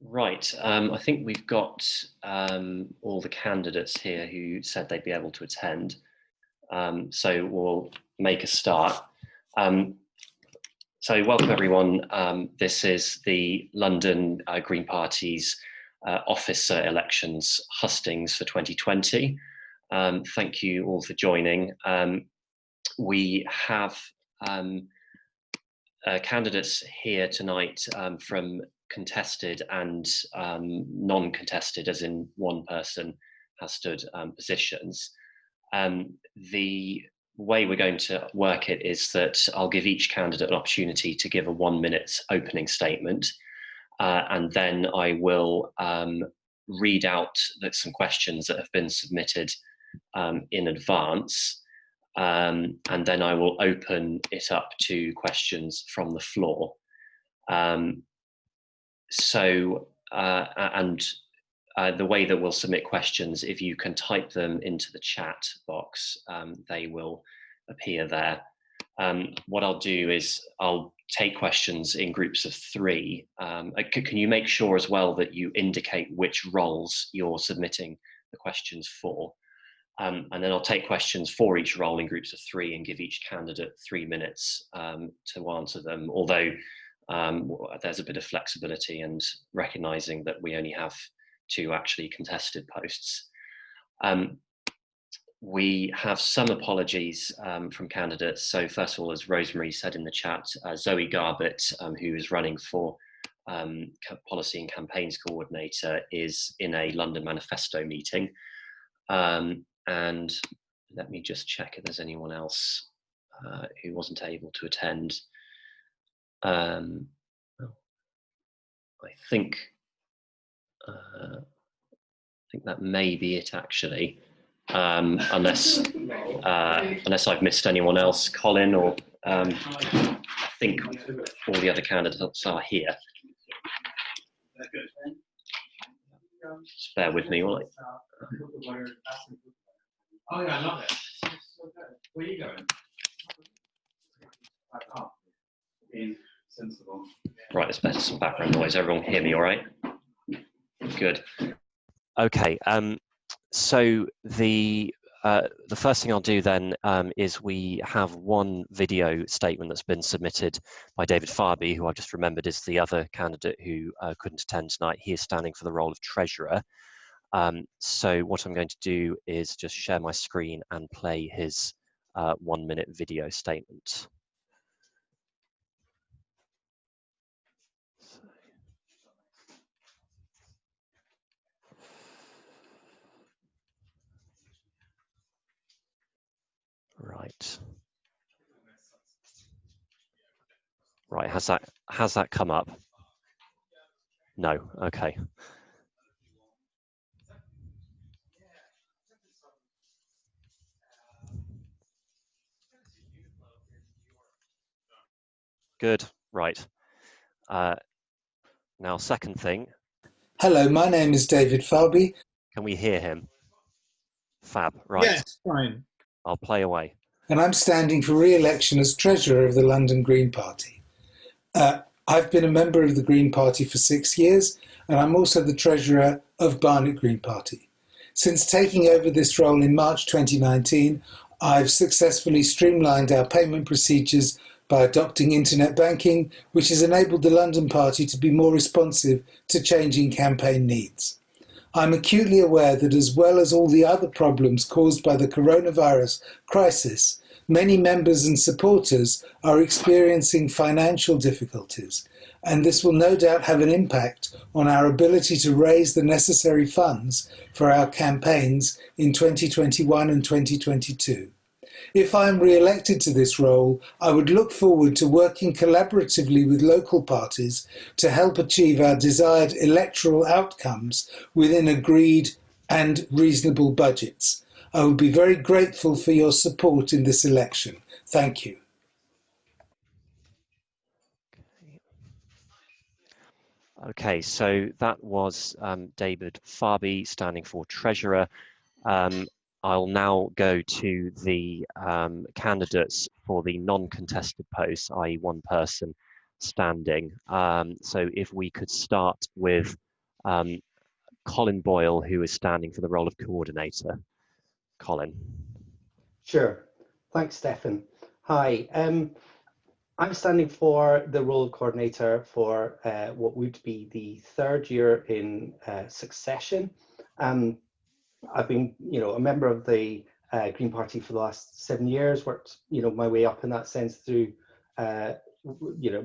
Right, I think we've got all the candidates here who said they'd be able to attend. So we'll make a start. So welcome everyone. This is the London Green Party's officer elections hustings for 2020. Thank you all for joining. We have candidates here tonight from contested and non-contested, as in one person has stood positions. The way we're going to work it is that I'll give each candidate an opportunity to give a 1-minute opening statement, and then I will read out some questions that have been submitted in advance, and then I will open it up to questions from the floor. The way that we'll submit questions, if you can type them into the chat box, they will appear there. What I'll do is I'll take questions in groups of 3. Can you make sure as well that you indicate which roles you're submitting the questions for? And then I'll take questions for each role in groups of 3 and give each candidate 3 minutes to answer them, although there's a bit of flexibility and recognising that we only have 2 actually contested posts. We have some apologies from candidates. So first of all, as Rosemary said in the chat, Zoe Garbett, who is running for Policy and Campaigns Coordinator, is in a London Manifesto meeting. And let me just check if there's anyone else who wasn't able to attend. I think that may be it actually, unless I've missed anyone else. Colin, or I think all the other candidates are here. Just bear with me, all right? Oh yeah, I love it. Where are you going? Being sensible. Right, there's better some background noise. Everyone hear me all right? Good. Okay, so the first thing I'll do then is we have one video statement that's been submitted by David Farby, who I've just remembered is the other candidate who couldn't attend tonight. He is standing for the role of treasurer. So what I'm going to do is just share my screen and play his 1-minute video statement. Right. Right, has that come up? No, okay. Good, right. Now, second thing. Hello, my name is David Farby. Can we hear him? Fab, right. Yes, fine. I'll play away. And I'm standing for re-election as Treasurer of the London Green Party. I've been a member of the Green Party for 6 years, and I'm also the Treasurer of Barnet Green Party. Since taking over this role in March 2019, I've successfully streamlined our payment procedures by adopting internet banking, which has enabled the London Party to be more responsive to changing campaign needs. I'm acutely aware that as well as all the other problems caused by the coronavirus crisis, many members and supporters are experiencing financial difficulties, and this will no doubt have an impact on our ability to raise the necessary funds for our campaigns in 2021 and 2022. If I am re-elected to this role, I would look forward to working collaboratively with local parties to help achieve our desired electoral outcomes within agreed and reasonable budgets. I would be very grateful for your support in this election. Thank you. Okay, so that was David Farby standing for Treasurer. I'll now go to the candidates for the non-contested posts, i.e. one person standing. So if we could start with Um, Colin Boyle, who is standing for the role of coordinator. Colin. Sure. Thanks, Stefan. Hi. I'm standing for the role of coordinator for what would be the third year in succession. I've been, a member of the Green Party for the last 7 years, worked, my way up in that sense through,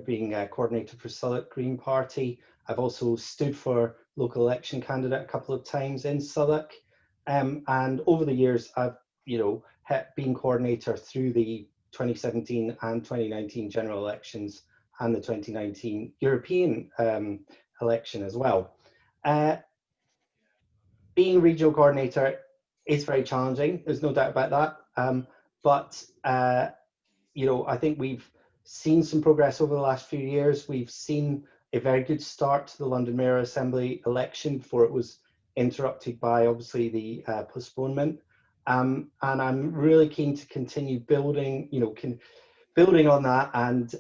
being a coordinator for Southwark Green Party. I've also stood for local election candidate a couple of times in Southwark. And over the years, I've, been coordinator through the 2017 and 2019 general elections and the 2019 European election as well. Being regional coordinator is very challenging. There's no doubt about that. But I think we've seen some progress over the last few years. We've seen a very good start to the London Mayor Assembly election before it was interrupted by obviously the postponement. And I'm really keen to continue building, building on that and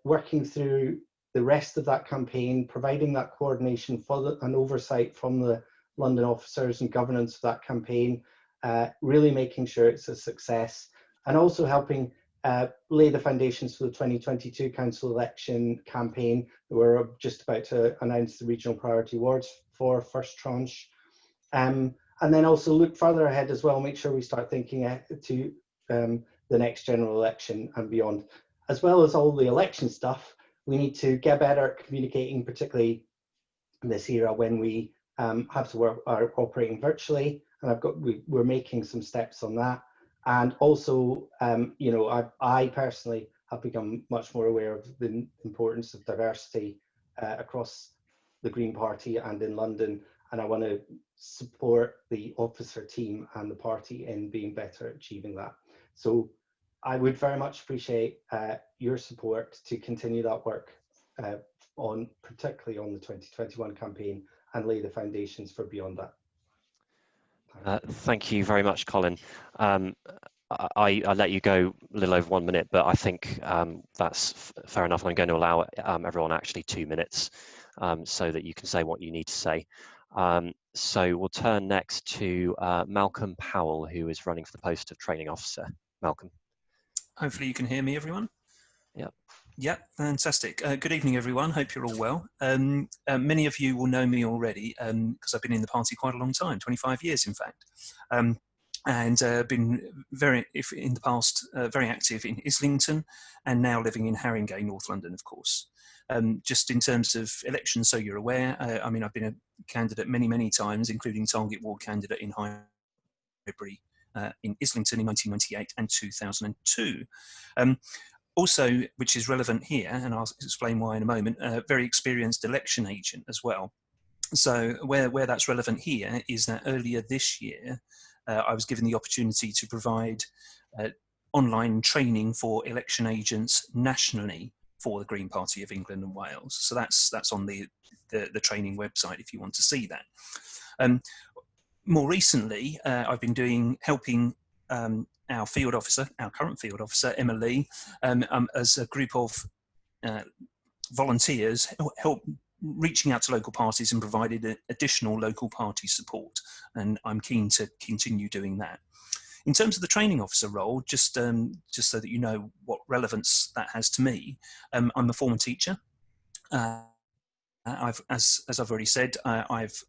working through the rest of that campaign, providing that coordination for and oversight from the London officers and governance of that campaign, really making sure it's a success, and also helping lay the foundations for the 2022 council election campaign. We're just about to announce the regional priority wards for first tranche. And then also look further ahead as well, make sure we start thinking to the next general election and beyond. As well as all the election stuff, we need to get better at communicating, particularly in this era when we have to work, are operating virtually, and we're making some steps on that. And also, I personally have become much more aware of the importance of diversity across the Green Party and in London, and I want to support the officer team and the party in being better at achieving that. So I would very much appreciate your support to continue that work particularly on the 2021 campaign, and lay the foundations for beyond that. Thank you very much, Colin. I let you go a little over 1 minute, but I think that's fair enough. I'm going to allow everyone actually 2 minutes so that you can say what you need to say. So we'll turn next to Malcolm Powell, who is running for the post of training officer. Malcolm. Hopefully you can hear me, everyone. Yeah. Yeah, fantastic. Good evening, everyone. Hope you're all well. Many of you will know me already because I've been in the party quite a long time, 25 years, in fact. And been in the past, very active in Islington, and now living in Haringey, North London, of course. Just in terms of elections, so you're aware, I've been a candidate many, many times, including target ward candidate in Highbury in Islington in 1998 and 2002. Also, which is relevant here, and I'll explain why in a moment, a very experienced election agent as well. So where that's relevant here is that earlier this year, I was given the opportunity to provide online training for election agents nationally for the Green Party of England and Wales. So that's on the training website if you want to see that. More recently, I've been helping our field officer, our current field officer, Emma Lee, as a group of volunteers, help reaching out to local parties and provided additional local party support. And I'm keen to continue doing that. In terms of the training officer role, just so that you know what relevance that has to me, I'm a former teacher. As I've already said, I've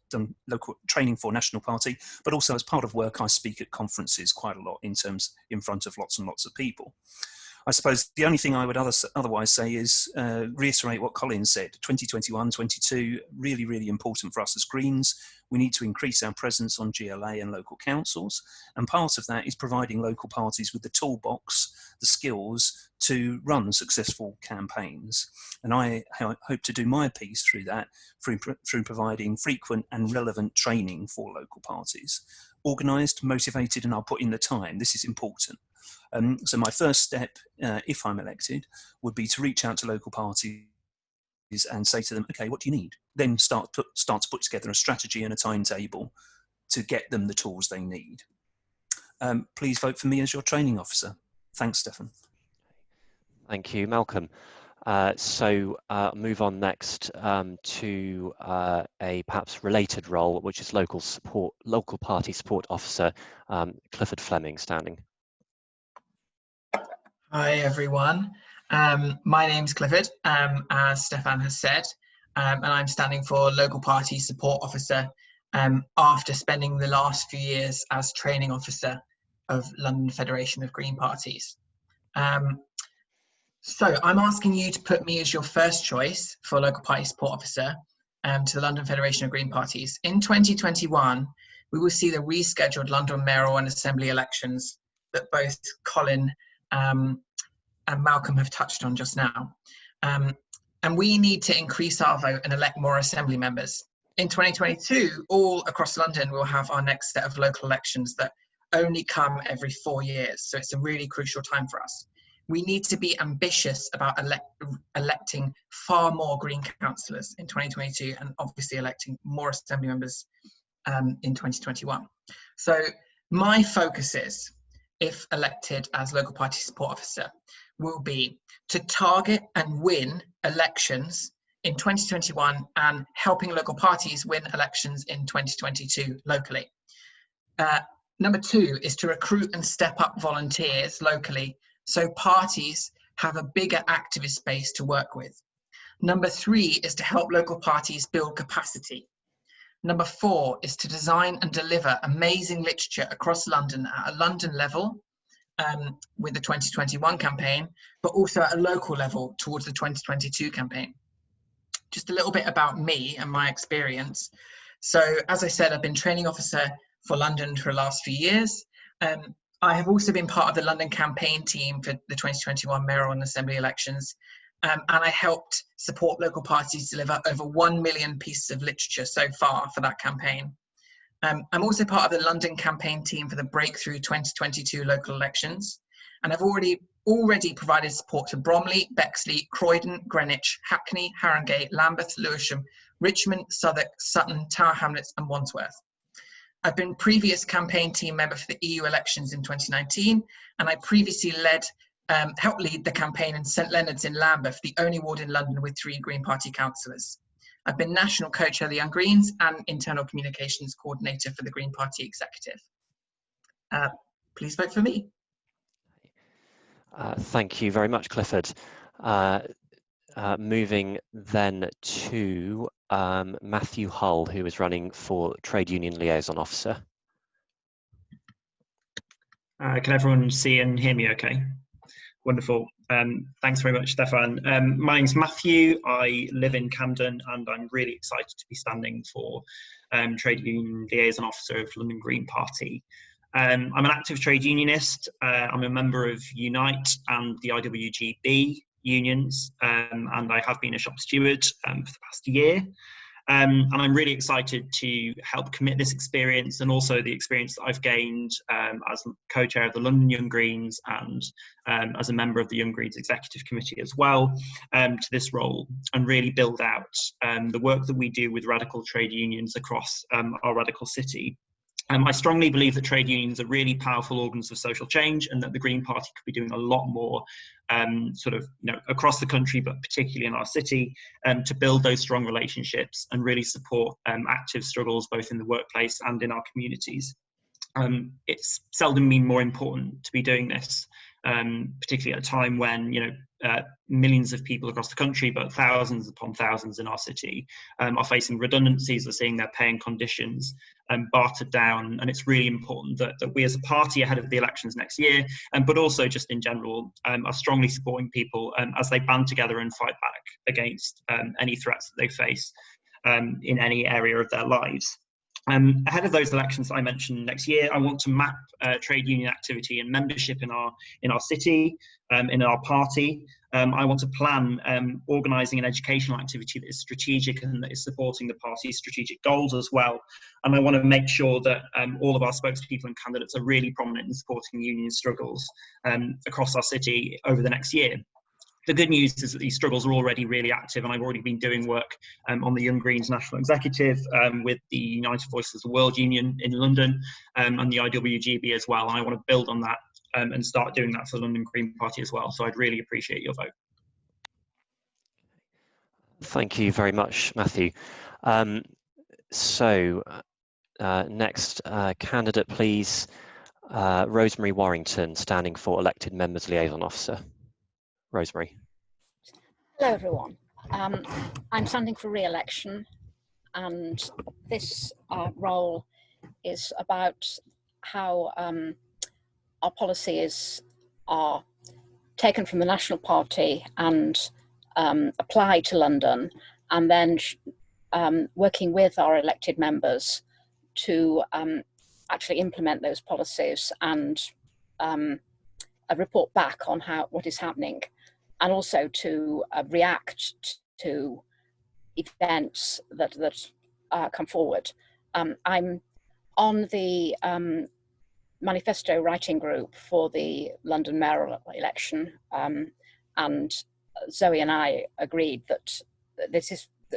done local training for National Party, but also as part of work, I speak at conferences quite a lot in front of lots and lots of people. I suppose the only thing I would otherwise say is reiterate what Colin said. 2021-22, really, really important for us as Greens. We need to increase our presence on GLA and local councils. And part of that is providing local parties with the toolbox, the skills to run successful campaigns. And I hope to do my piece through that, through providing frequent and relevant training for local parties. Organised, motivated, and I'll put in the time. This is important. So my first step, if I'm elected, would be to reach out to local parties and say to them, okay, what do you need? Then start to put together a strategy and a timetable to get them the tools they need. Please vote for me as your training officer. Thanks, Stefan. Thank you, Malcolm. Move on next to a perhaps related role, which is local party support officer, Clifford Fleming, standing. Hi everyone, my name's Clifford, as Stefan has said, and I'm standing for Local Party Support Officer after spending the last few years as training officer of London Federation of Green Parties. So I'm asking you to put me as your first choice for Local Party Support Officer to the London Federation of Green Parties. In 2021, we will see the rescheduled London mayoral and assembly elections that both Colin and Malcolm have touched on just now. And we need to increase our vote and elect more assembly members. In 2022, all across London, we'll have our next set of local elections that only come every 4 years. So it's a really crucial time for us. We need to be ambitious about electing far more Green councillors in 2022 and obviously electing more assembly members in 2021. So my focus is, if elected as Local Party Support Officer, will be to target and win elections in 2021 and helping local parties win elections in 2022 locally. Number 2 is to recruit and step up volunteers locally so parties have a bigger activist base to work with. Number 3 is to help local parties build capacity. Number 4 is to design and deliver amazing literature across London at a London level with the 2021 campaign, but also at a local level towards the 2022 campaign. Just a little bit about me and my experience. So as I said, I've been training officer for London for the last few years. I have also been part of the London campaign team for the 2021 mayoral and assembly elections. And I helped support local parties deliver over 1 million pieces of literature so far for that campaign. I'm also part of the London campaign team for the Breakthrough 2022 local elections. And I've already provided support to Bromley, Bexley, Croydon, Greenwich, Hackney, Harringay, Lambeth, Lewisham, Richmond, Southwark, Sutton, Tower Hamlets and Wandsworth. I've been previous campaign team member for the EU elections in 2019, and I previously helped lead the campaign in St Leonard's in Lambeth, the only ward in London with 3 Green Party councillors. I've been national co-chair of the Young Greens and internal communications coordinator for the Green Party executive. Please vote for me. Thank you very much, Clifford. Moving then to Matthew Hull, who is running for Trade Union Liaison Officer. Can everyone see and hear me okay? Wonderful. Thanks very much, Stefan. My name's Matthew. I live in Camden and I'm really excited to be standing for Trade Union Liaison Officer of London Green Party. I'm an active trade unionist. I'm a member of Unite and the IWGB unions, and I have been a shop steward for the past year. And I'm really excited to help commit this experience and also the experience that I've gained as co-chair of the London Young Greens and as a member of the Young Greens Executive Committee as well to this role, and really build out the work that we do with radical trade unions across our radical city. I strongly believe that trade unions are really powerful organs of social change, and that the Green Party could be doing a lot more across the country, but particularly in our city, to build those strong relationships and really support active struggles both in the workplace and in our communities. It's seldom been more important to be doing this, particularly at a time when millions of people across the country, but thousands upon thousands in our city, are facing redundancies, are seeing their pay and conditions bartered down. And it's really important that we as a party ahead of the elections next year, but also just in general, are strongly supporting people as they band together and fight back against any threats that they face in any area of their lives. Ahead of those elections I mentioned next year, I want to map trade union activity and membership in our city, in our party. I want to plan organising an educational activity that is strategic and that is supporting the party's strategic goals as well. And I want to make sure that all of our spokespeople and candidates are really prominent in supporting union struggles across our city over the next year. The good news is that these struggles are already really active, and I've already been doing work on the Young Greens National Executive with the United Voices of the World Union in London and the IWGB as well. And I want to build on that and start doing that for the London Green Party as well. So I'd really appreciate your vote. Thank you very much, Matthew. Next candidate, please. Rosemary Warrington, standing for Elected Members Liaison Officer. Rosemary. Hello, everyone. I'm standing for re-election, and this role is about how our policies are taken from the National Party and applied to London, and then working with our elected members to actually implement those policies and report back on what is happening, and also to react to events that come forward. I'm on the manifesto writing group for the London mayoral election, and Zoe and I agreed that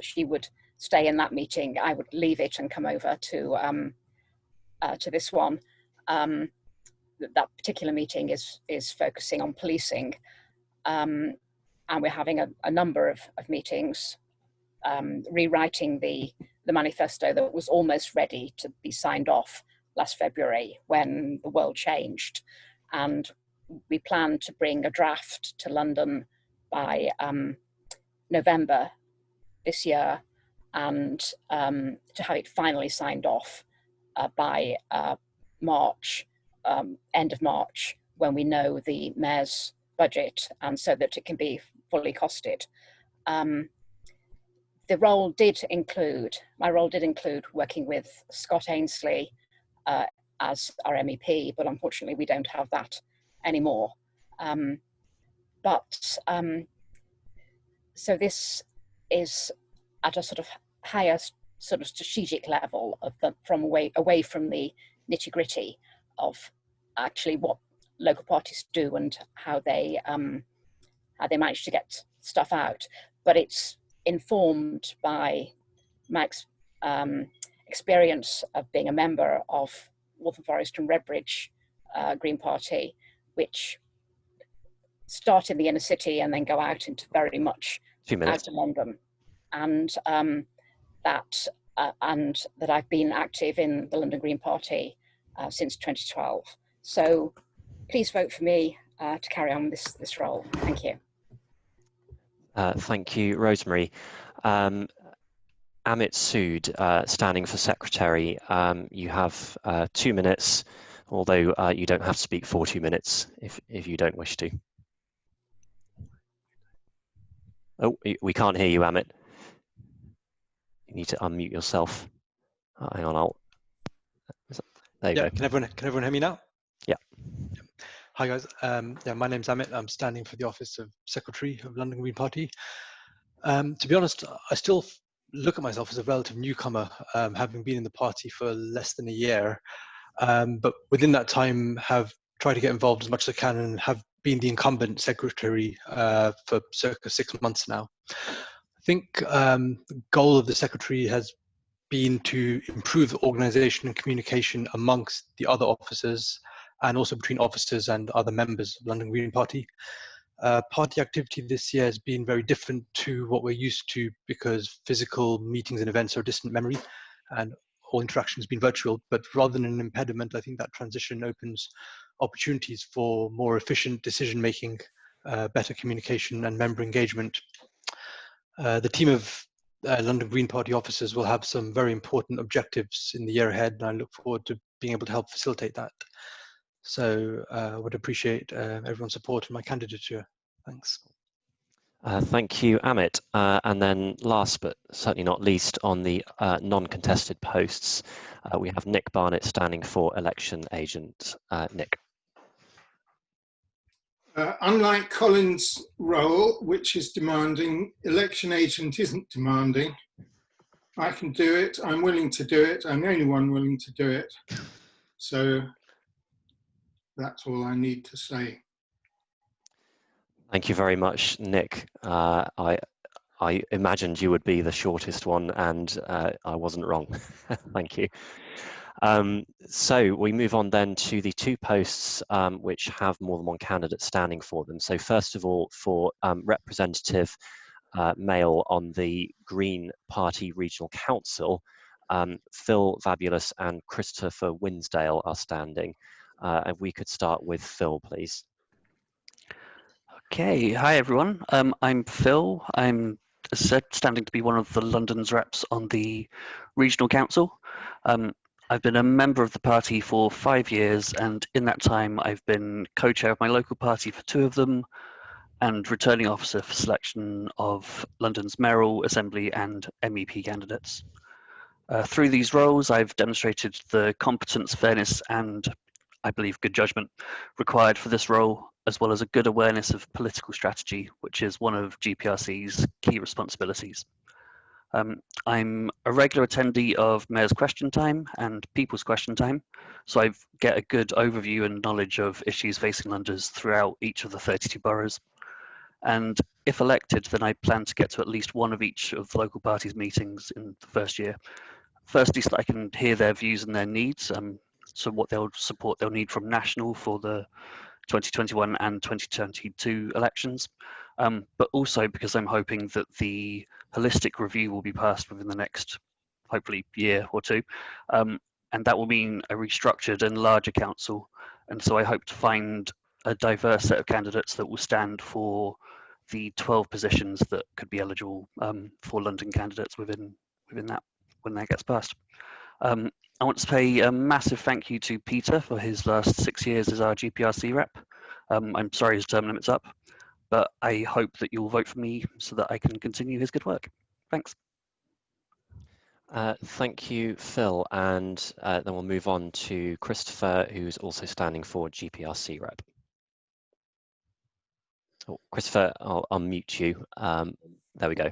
she would stay in that meeting. I would leave it and come over to this one. That particular meeting is focusing on policing, and we're having a number of meetings, rewriting the manifesto that was almost ready to be signed off last February when the world changed. And we plan to bring a draft to London by November this year, and to have it finally signed off by March, end of March, when we know the mayor's budget, and so that it can be fully costed. My role did include working with Scott Ainsley as our MEP, but unfortunately we don't have that anymore. So this is at a sort of higher sort of strategic level away from the nitty-gritty of actually what local parties do and how they manage to get stuff out, but it's informed by my experience of being a member of Waltham Forest and Redbridge Green Party, which start in the inner city and then go out into very much out of London, and that I've been active in the London Green Party since 2012. So please vote for me to carry on this role. Thank you. Thank you, Rosemary. Amit Sood, standing for Secretary. You have 2 minutes, although you don't have to speak for 2 minutes if you don't wish to. Oh, we can't hear you, Amit. You need to unmute yourself. Hang on, there you go. Can everyone hear me now? Yeah. Hi guys. My name's Amit. I'm standing for the office of Secretary of London Green Party. To be honest, I still look at myself as a relative newcomer, having been in the party for less than a year. But within that time, have tried to get involved as much as I can and have been the incumbent secretary for circa 6 months now. I think the goal of the secretary has been to improve the organisation and communication amongst the other officers, and also between officers and other members of London Green Party. Party activity this year has been very different to what we're used to, because physical meetings and events are a distant memory and all interaction has been virtual. But rather than an impediment, I think that transition opens opportunities for more efficient decision making, better communication and member engagement. The team of London Green Party officers will have some very important objectives in the year ahead, and I look forward to being able to help facilitate that. So I would appreciate everyone's support in my candidature. Thanks. Thank you, Amit. And then last but certainly not least, on the non-contested posts, we have Nick Barnett standing for election agent. Nick. Unlike Colin's role, which is demanding, election agent isn't demanding. I can do it. I'm willing to do it. I'm the only one willing to do it. So that's all I need to say. Thank you very much, Nick. I imagined you would be the shortest one, and I wasn't wrong. Thank you. So we move on then to the two posts which have more than one candidate standing for them. So first of all, for representative male on the Green Party Regional Council, Phil Vabulous and Christopher Winsdale are standing. And we could start with Phil, please. Okay, hi everyone. I'm Phil. I'm as I said, standing to be one of the London's reps on the Regional Council. I've been a member of the party for 5 years, and in that time I've been co-chair of my local party for 2 of them, and returning officer for selection of London's mayoral, assembly and MEP candidates. Through these roles, I've demonstrated the competence, fairness and, I believe, good judgment required for this role, as well as a good awareness of political strategy, which is one of GPRC's key responsibilities. I'm a regular attendee of Mayor's Question Time and People's Question Time, so I get a good overview and knowledge of issues facing Londoners throughout each of the 32 boroughs. And if elected, then I plan to get to at least one of each of the local parties' meetings in the first year. Firstly, so that I can hear their views and their needs, so what support they'll need from national for the 2021 and 2022 elections, but also because I'm hoping that the holistic review will be passed within the next, hopefully, year or 2, and that will mean a restructured and larger council, and so I hope to find a diverse set of candidates that will stand for the 12 positions that could be eligible for London candidates within that when that gets passed. I want to pay a massive thank you to Peter for his last 6 years as our GPRC rep. I'm sorry his term limit's up, but I hope that you'll vote for me so that I can continue his good work. Thanks. Thank you, Phil, and then we'll move on to Christopher, who's also standing for GPRC rep. Oh, Christopher, I'll unmute you. There we go.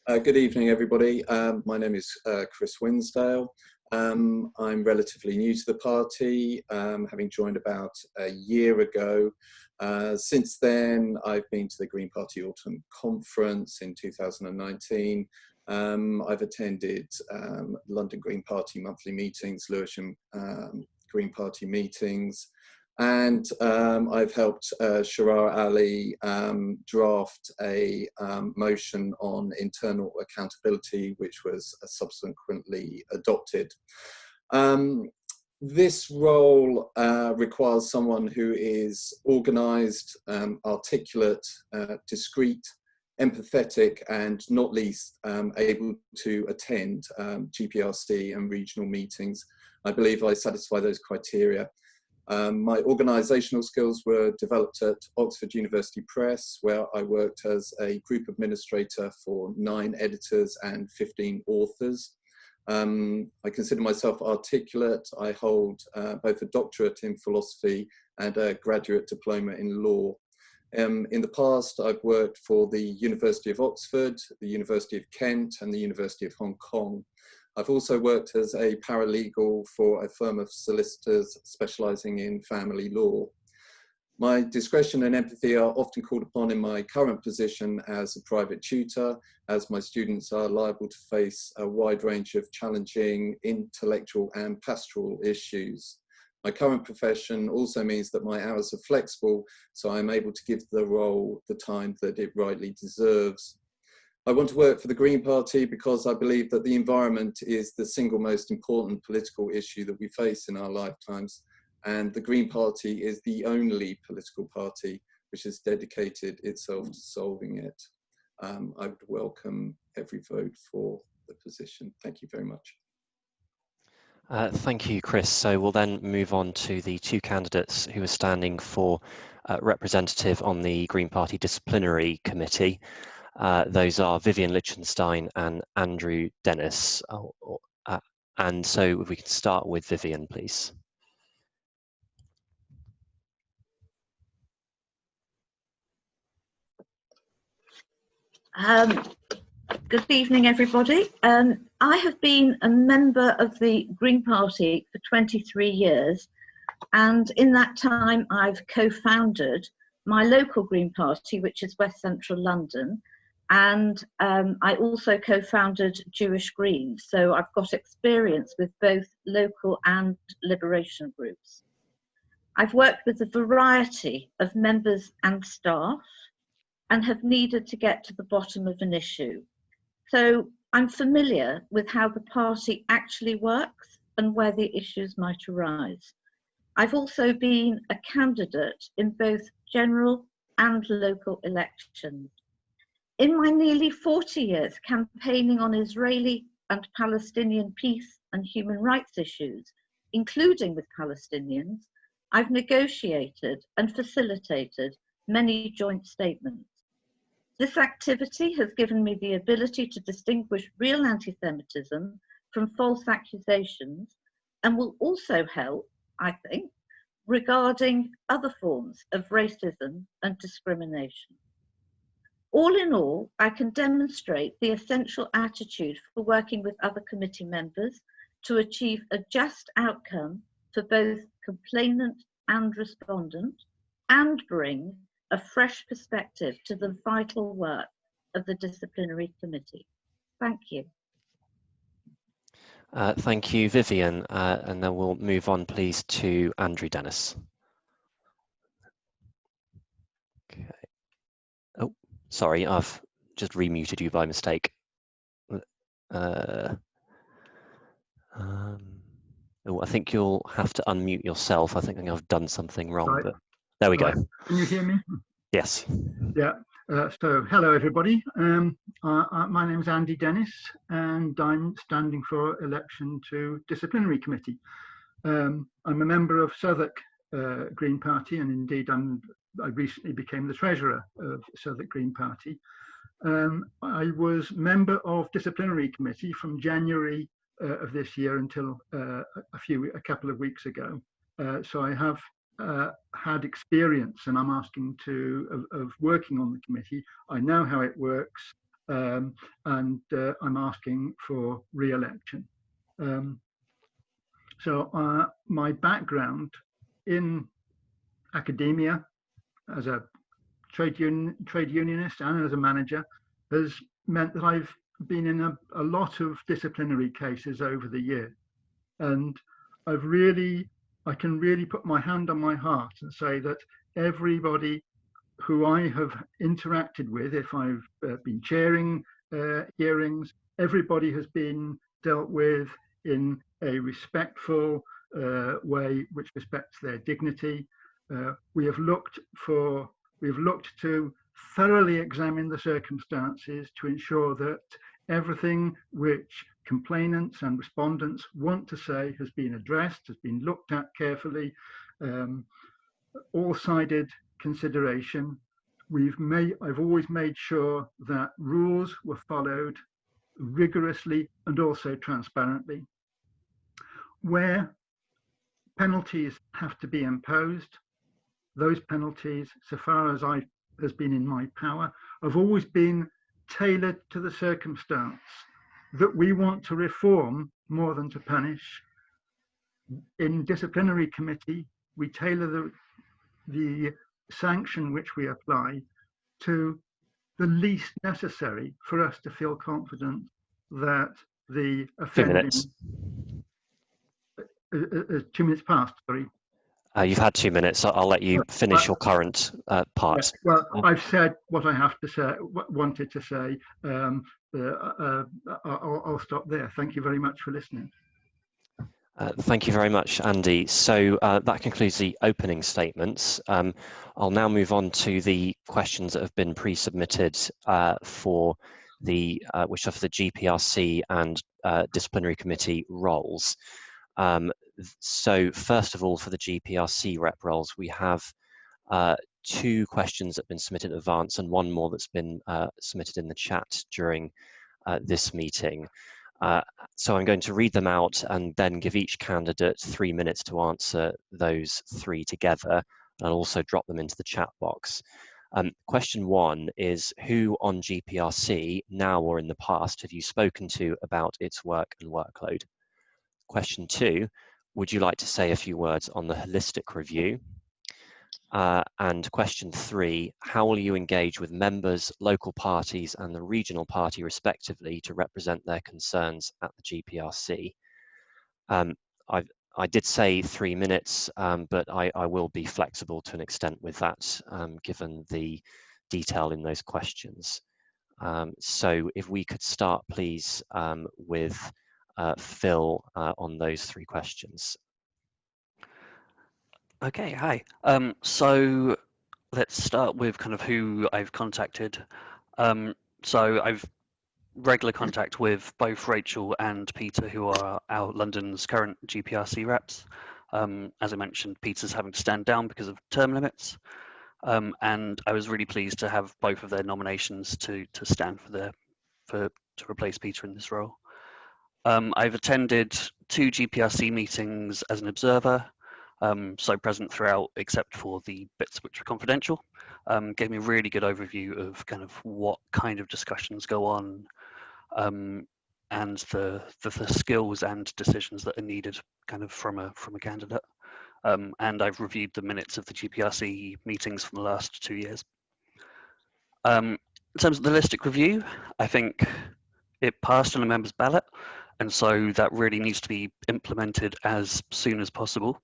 Good evening, everybody. My name is Chris Winsdale. I'm relatively new to the party, having joined about a year ago. Since then, I've been to the Green Party Autumn Conference in 2019. I've attended London Green Party monthly meetings, Lewisham Green Party meetings, and I've helped Sharar Ali draft a motion on internal accountability, which was subsequently adopted. This role requires someone who is organised, articulate, discreet, empathetic, and not least able to attend GPRC and regional meetings. I believe I satisfy those criteria. My organisational skills were developed at Oxford University Press, where I worked as a group administrator for 9 editors and 15 authors. I consider myself articulate. I hold both a doctorate in philosophy and a graduate diploma in law. In the past, I've worked for the University of Oxford, the University of Kent, and the University of Hong Kong. I've also worked as a paralegal for a firm of solicitors specialising in family law. My discretion and empathy are often called upon in my current position as a private tutor, as my students are liable to face a wide range of challenging intellectual and pastoral issues. My current profession also means that my hours are flexible, so I'm able to give the role the time that it rightly deserves. I want to work for the Green Party because I believe that the environment is the single most important political issue that we face in our lifetimes, and the Green Party is the only political party which has dedicated itself to solving it. I would welcome every vote for the position. Thank you very much. Thank you, Chris. So we'll then move on to the 2 candidates who are standing for representative on the Green Party Disciplinary Committee. Those are Vivian Lichtenstein and Andrew Dennis. And so if we can start with Vivian, please. Good evening, everybody. I have been a member of the Green Party for 23 years, and in that time I've co-founded my local Green Party, which is West Central London, and I also co-founded Jewish Greens, so I've got experience with both local and liberation groups. I've worked with a variety of members and staff, and have needed to get to the bottom of an issue. So I'm familiar with how the party actually works and where the issues might arise. I've also been a candidate in both general and local elections. In my nearly 40 years campaigning on Israeli and Palestinian peace and human rights issues, including with Palestinians, I've negotiated and facilitated many joint statements. This activity has given me the ability to distinguish real anti-Semitism from false accusations, and will also help, I think, regarding other forms of racism and discrimination. All in all, I can demonstrate the essential attitude for working with other committee members to achieve a just outcome for both complainant and respondent, and bring a fresh perspective to the vital work of the Disciplinary Committee. Thank you. Thank you, Vivian. And then we'll move on, please, to Andrew Dennis. Okay. Oh, sorry, I've just remuted you by mistake. Oh, I think you'll have to unmute yourself. I think I've done something wrong, Right. but there we go. Can you hear me? Yes. Yeah. So hello everybody. My name is Andy Dennis, and I'm standing for election to Disciplinary Committee. I'm a member of Southwark Green Party, and indeed I recently became the treasurer of Southwark Green Party. I was member of Disciplinary Committee from January of this year until a couple of weeks ago. So I have had experience, and I'm asking of working on the committee. I know how it works, and I'm asking for re-election. So my background in academia as a trade unionist and as a manager has meant that I've been in a lot of disciplinary cases over the year, and I can really put my hand on my heart and say that everybody who I have interacted with, if I've been chairing hearings, everybody has been dealt with in a respectful way which respects their dignity. We have looked to thoroughly examine the circumstances to ensure that everything which complainants and respondents want to say has been addressed, has been looked at carefully, all-sided consideration. I've always made sure that rules were followed rigorously and also transparently. Where penalties have to be imposed, those penalties, so far as has been in my power, have always been tailored to the circumstance that we want to reform more than to punish. In Disciplinary Committee, we tailor the sanction which we apply to the least necessary for us to feel confident that the offending... 2 minutes past, sorry. You've had 2 minutes. So I'll let you finish your current part. Yes, well, I've said what I have to say, wanted to say. I'll stop there. Thank you very much for listening. Thank you very much, Andy. So that concludes the opening statements. I'll now move on to the questions that have been pre-submitted for which are for the GPRC and Disciplinary Committee roles. So first of all, for the GPRC rep roles, we have 2 questions that have been submitted in advance and 1 more that's been submitted in the chat during this meeting. So I'm going to read them out and then give each candidate 3 minutes to answer those 3 together, and I'll also drop them into the chat box. Question 1 is, who on GPRC, now or in the past, have you spoken to about its work and workload? Question 2, would you like to say a few words on the holistic review? And question 3, how will you engage with members, local parties and the regional party respectively to represent their concerns at the GPRC? I did say 3 minutes, but I will be flexible to an extent with that, given the detail in those questions. So if we could start, please, with Phil on those 3 questions. Okay, hi. So let's start with kind of who I've contacted. So I've regular contact with both Rachel and Peter, who are our London's current GPRC reps. As I mentioned, Peter's having to stand down because of term limits. And I was really pleased to have both of their nominations to stand to replace Peter in this role. I've attended 2 GPRC meetings as an observer, so present throughout except for the bits which are confidential. Gave me a really good overview of kind of what kind of discussions go on, and the skills and decisions that are needed kind of from a candidate. And I've reviewed the minutes of the GPRC meetings from the last 2 years. In terms of the holistic review, I think it passed on a member's ballot, and so that really needs to be implemented as soon as possible.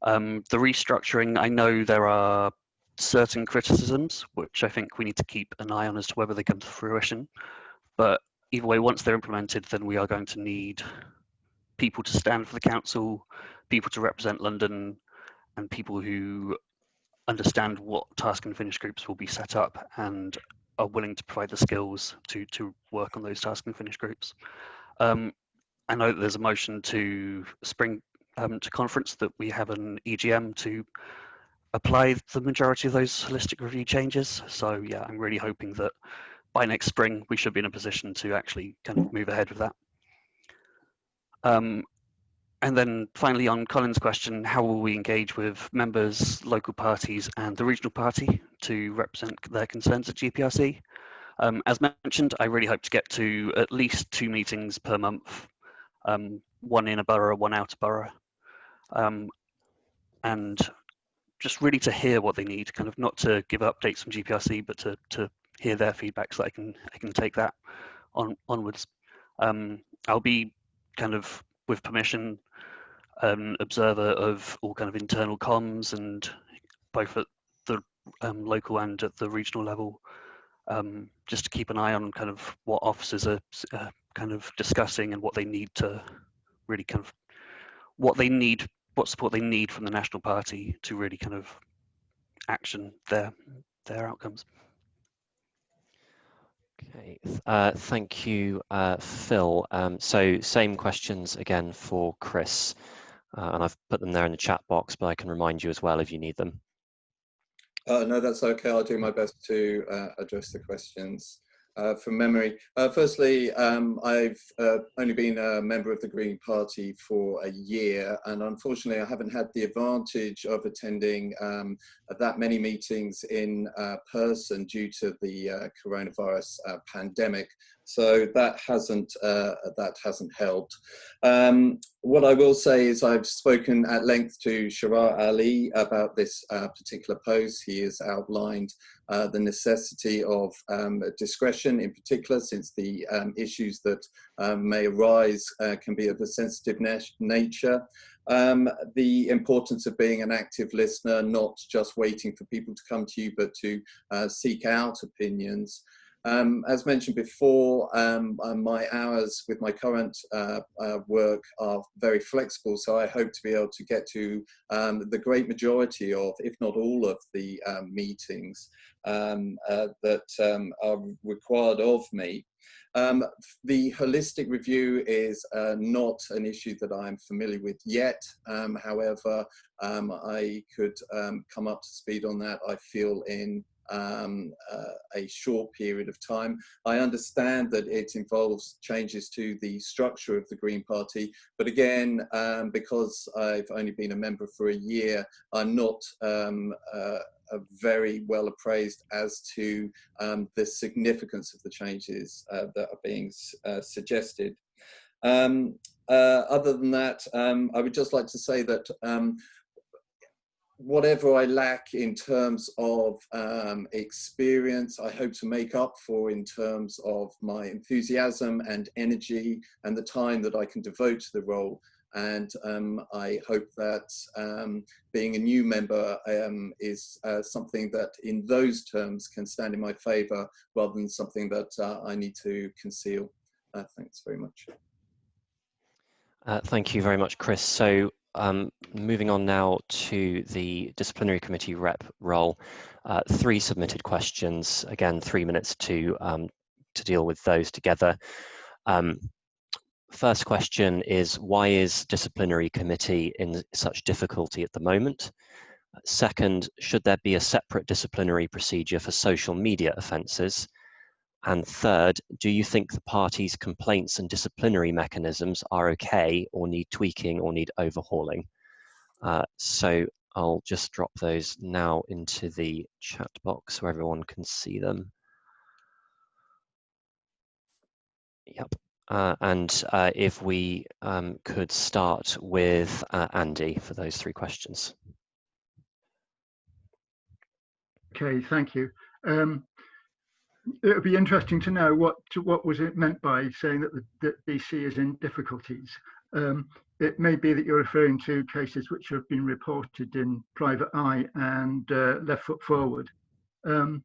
The restructuring, I know there are certain criticisms, which I think we need to keep an eye on as to whether they come to fruition. But either way, once they're implemented, then we are going to need people to stand for the council, people to represent London, and people who understand what task and finish groups will be set up and are willing to provide the skills to work on those task and finish groups. I know that there's a motion to spring to conference that we have an EGM to apply the majority of those holistic review changes. So yeah, I'm really hoping that by next spring we should be in a position to actually kind of move ahead with that. And then finally, on Colin's question, how will we engage with members, local parties and the regional party to represent their concerns at GPRC? As mentioned, I really hope to get to at least 2 meetings per month, 1 in a borough, 1 out of borough. And just really to hear what they need, kind of not to give updates from GPRC, but to hear their feedback so I can take that onwards. I'll be kind of, with permission, an observer of all kind of internal comms, and both at the local and at the regional level, just to keep an eye on kind of what officers are kind of discussing and what they need to really kind of what support they need from the National Party to really kind of action their outcomes. Okay, thank you, Phil. So same questions again for Chris, and I've put them there in the chat box, but I can remind you as well if you need them. No, that's okay. I'll do my best to address the questions. From memory. Firstly, I've only been a member of the Green Party for a year, and unfortunately I haven't had the advantage of attending that many meetings in person due to the coronavirus pandemic. So that hasn't helped. What I will say is I've spoken at length to Sharar Ali about this particular post. He has outlined the necessity of discretion in particular, since the issues that may arise can be of a sensitive nature. The importance of being an active listener, not just waiting for people to come to you, but to seek out opinions. As mentioned before, my hours with my current work are very flexible, so I hope to be able to get to the great majority of, if not all of the meetings that are required of me. The holistic review is not an issue that I'm familiar with yet. However, I could come up to speed on that, I feel, in a short period of time. I understand that it involves changes to the structure of the Green Party, but again, because I've only been a member for a year, I'm not very well appraised as to the significance of the changes that are being suggested. Other than that, I would just like to say that whatever I lack in terms of experience, I hope to make up for in terms of my enthusiasm and energy and the time that I can devote to the role. And I hope that being a new member is something that in those terms can stand in my favour rather than something that I need to conceal. Thanks very much. Thank you very much, Chris. So moving on now to the disciplinary committee rep role, 3 submitted questions, again 3 minutes to deal with those together. First question is, why is disciplinary committee in such difficulty at the moment? Second, should there be a separate disciplinary procedure for social media offences? And third, do you think the party's complaints and disciplinary mechanisms are okay or need tweaking or need overhauling? So I'll just drop those now into the chat box so everyone can see them. Yep. And if we could start with Andy for those 3 questions. Okay, thank you. It would be interesting to know what was it meant by saying that DC is in difficulties. It may be that you're referring to cases which have been reported in Private Eye and Left Foot Forward. I'm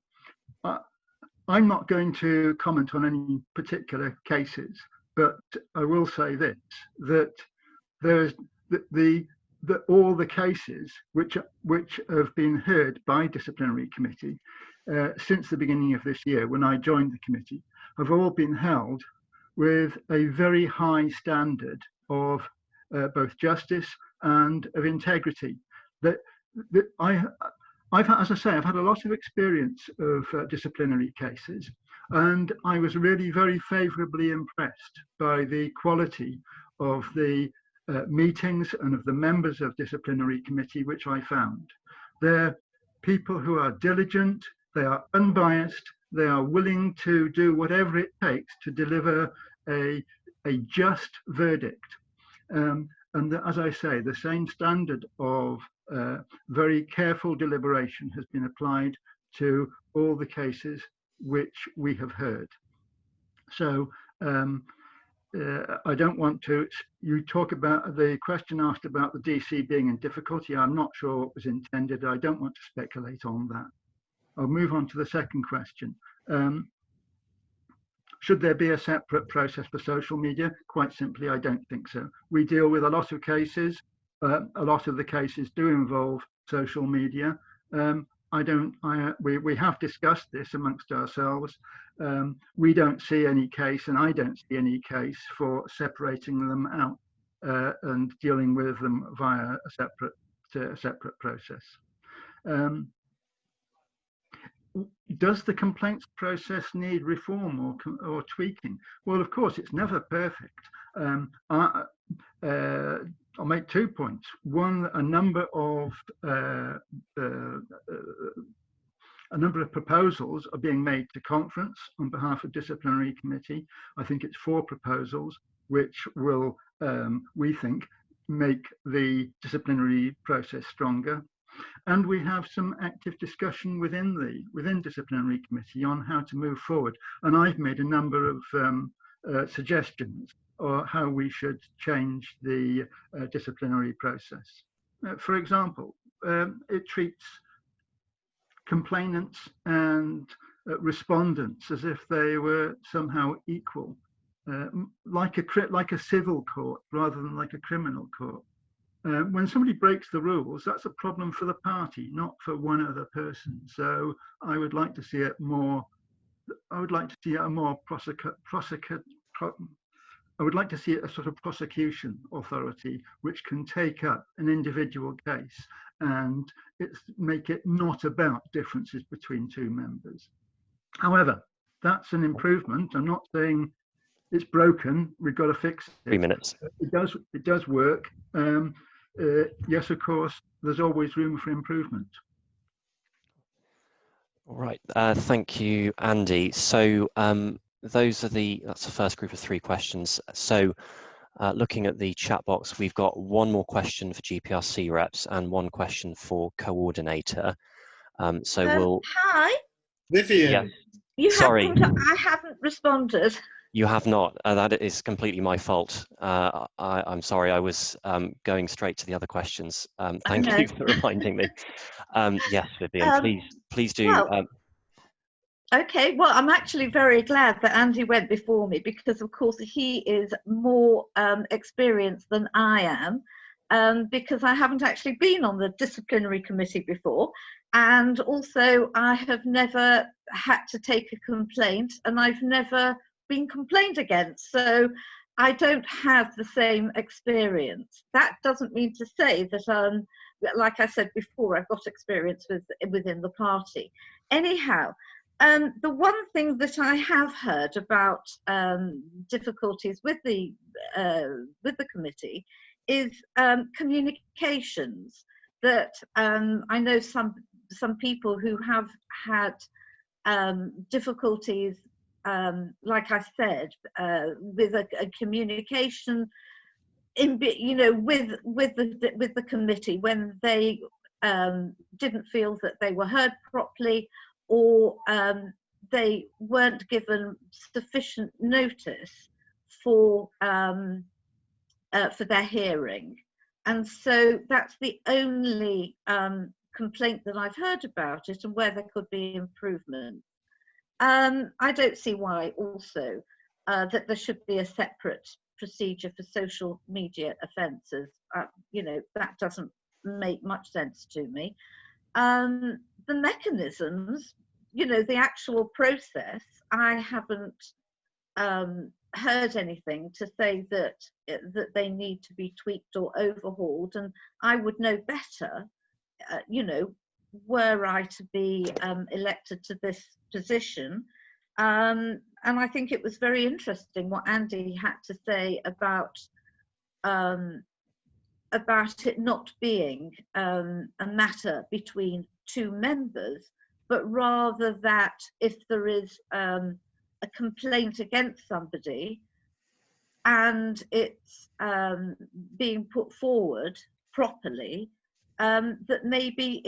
not going to comment on any particular cases, but I will say this, that there's all the cases which have been heard by disciplinary committee since the beginning of this year, when I joined the committee, have all been held with a very high standard of both justice and of integrity. As I say, I've had a lot of experience of disciplinary cases, and I was really very favourably impressed by the quality of the meetings and of the members of disciplinary committee which I found. They're people who are diligent, they are unbiased, they are willing to do whatever it takes to deliver a just verdict. And as I say, the same standard of very careful deliberation has been applied to all the cases which we have heard. So I don't want to, you talk about the question asked about the DC being in difficulty. I'm not sure what was intended. I don't want to speculate on that. I'll move on to the second question. Should there be a separate process for social media? Quite simply, I don't think so. We deal with a lot of cases. A lot of the cases do involve social media. We have discussed this amongst ourselves. We don't see any case, and I don't see any case for separating them out and dealing with them via a separate process. Does the complaints process need reform or tweaking? Well, of course, it's never perfect. I'll make 2 points. One, a number of proposals are being made to conference on behalf of disciplinary committee. I think it's 4 proposals which will, we think, make the disciplinary process stronger. And we have some active discussion within disciplinary committee on how to move forward. And I've made a number of suggestions on how we should change the disciplinary process. For example, it treats complainants and respondents as if they were somehow equal, like a civil court rather than like a criminal court. When somebody breaks the rules, that's a problem for the party, not for one other person. So I would like to see it more. I would like to see a more I would like to see a sort of prosecution authority which can take up an individual case and make it not about differences between 2 members. However, that's an improvement. I'm not saying it's broken. We've got to fix it. 3 minutes. It does work. Yes, of course, there's always room for improvement. All right, thank you, Andy. So that's the first group of 3 questions. So looking at the chat box, we've got 1 more question for GPRC reps and 1 question for coordinator. Hi, Vivian. Yeah. I haven't responded. You have not. That is completely my fault. I'm sorry. I was going straight to the other questions. Thank you for reminding me. Yes, Vivian, please do. Well, okay, well, I'm actually very glad that Andy went before me, because of course he is more experienced than I am, because I haven't actually been on the disciplinary committee before, and also I have never had to take a complaint, and I've never been complained against, so I don't have the same experience. That doesn't mean to say that, like I said before, I've got experience within the party. Anyhow, the one thing that I have heard about difficulties with the committee is communications. That I know some people who have had difficulties, like I said, with a communication in, with the committee, when they didn't feel that they were heard properly, or they weren't given sufficient notice for their hearing. And so that's the only complaint that I've heard about it, and where there could be improvement. I don't see why also that there should be a separate procedure for social media offences. That doesn't make much sense to me. The mechanisms, the actual process, I haven't heard anything to say that they need to be tweaked or overhauled, and I would know better, were I to be elected to this position. And I think it was very interesting what Andy had to say about it not being a matter between two members, but rather that if there is a complaint against somebody and it's being put forward properly, that maybe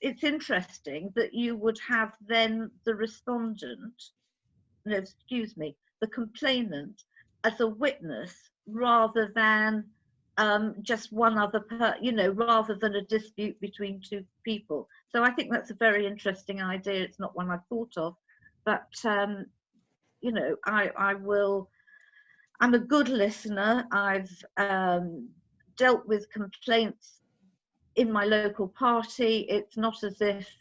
it's interesting that you would have then the respondent, the complainant, as a witness, rather than just one other rather than a dispute between two people. So I think that's a very interesting idea. It's not one I've thought of, but I'm a good listener. I've dealt with complaints in my local party. It's not as if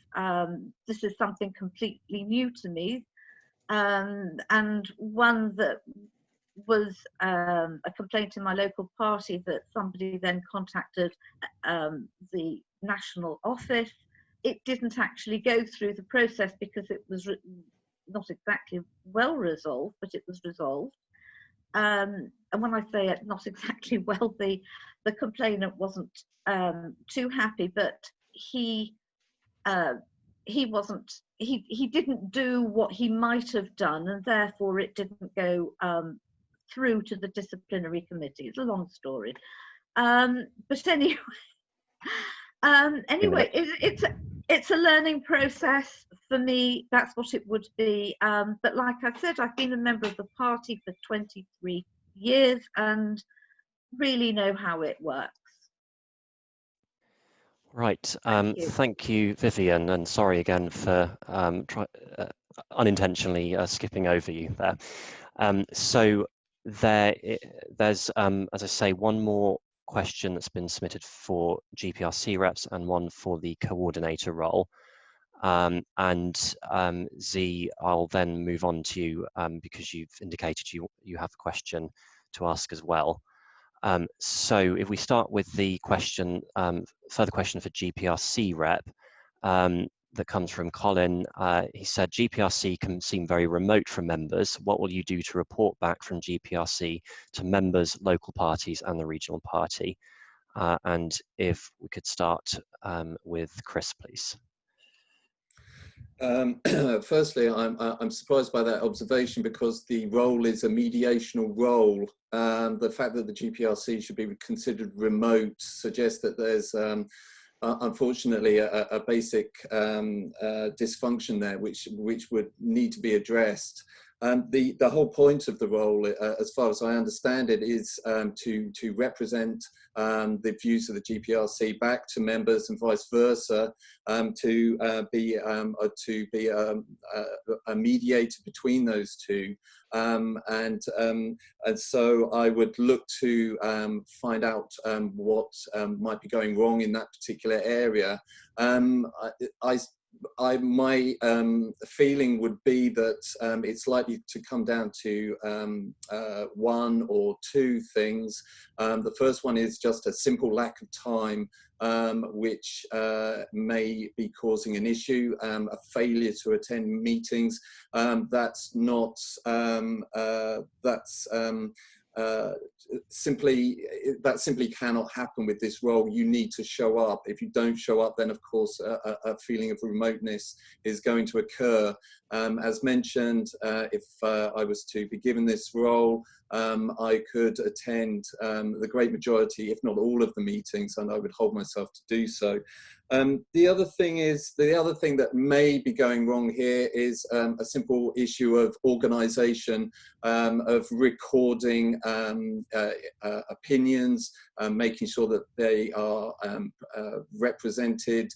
this is something completely new to me. And one that was a complaint in my local party, that somebody then contacted the national office. It didn't actually go through the process because it was not exactly well resolved, but it was resolved. And when I say it not exactly well, the complainant wasn't too happy, but he didn't do what he might have done, and therefore it didn't go through to the disciplinary committee. It's a long story, but anyway, it's a learning process for me. That's what it would be. But like I said, I've been a member of the party for 23 years and really know how it works. Right. Thank you, Vivian, and sorry again for unintentionally skipping over you there. So there's, as I say, one more question that's been submitted for GPRC reps and one for the coordinator role. Z, I'll then move on to you because you've indicated you have a question to ask as well. So if we start with the question, further question for GPRC rep that comes from Colin. He said, GPRC can seem very remote from members. What will you do to report back from GPRC to members, local parties and the regional party? And if we could start with Chris, please. Firstly, I'm surprised by that observation, because the role is a mediational role. The fact that the GPRC should be considered remote suggests that there's unfortunately a basic dysfunction there which would need to be addressed. The whole point of the role, as far as I understand it, is to represent the views of the GPRC back to members and vice versa, to be a mediator between those two, and so I would look to find out what might be going wrong in that particular area. My feeling would be that it's likely to come down to one or two things. The first one is just a simple lack of time, which may be causing an issue, a failure to attend meetings. That simply cannot happen with this role. You need to show up. If you don't show up, then of course a feeling of remoteness is going to occur. As mentioned, if I was to be given this role, I could attend the great majority, if not all of the meetings, and I would hold myself to do so. The other thing that may be going wrong here is a simple issue of organisation, of recording opinions, making sure that they are represented,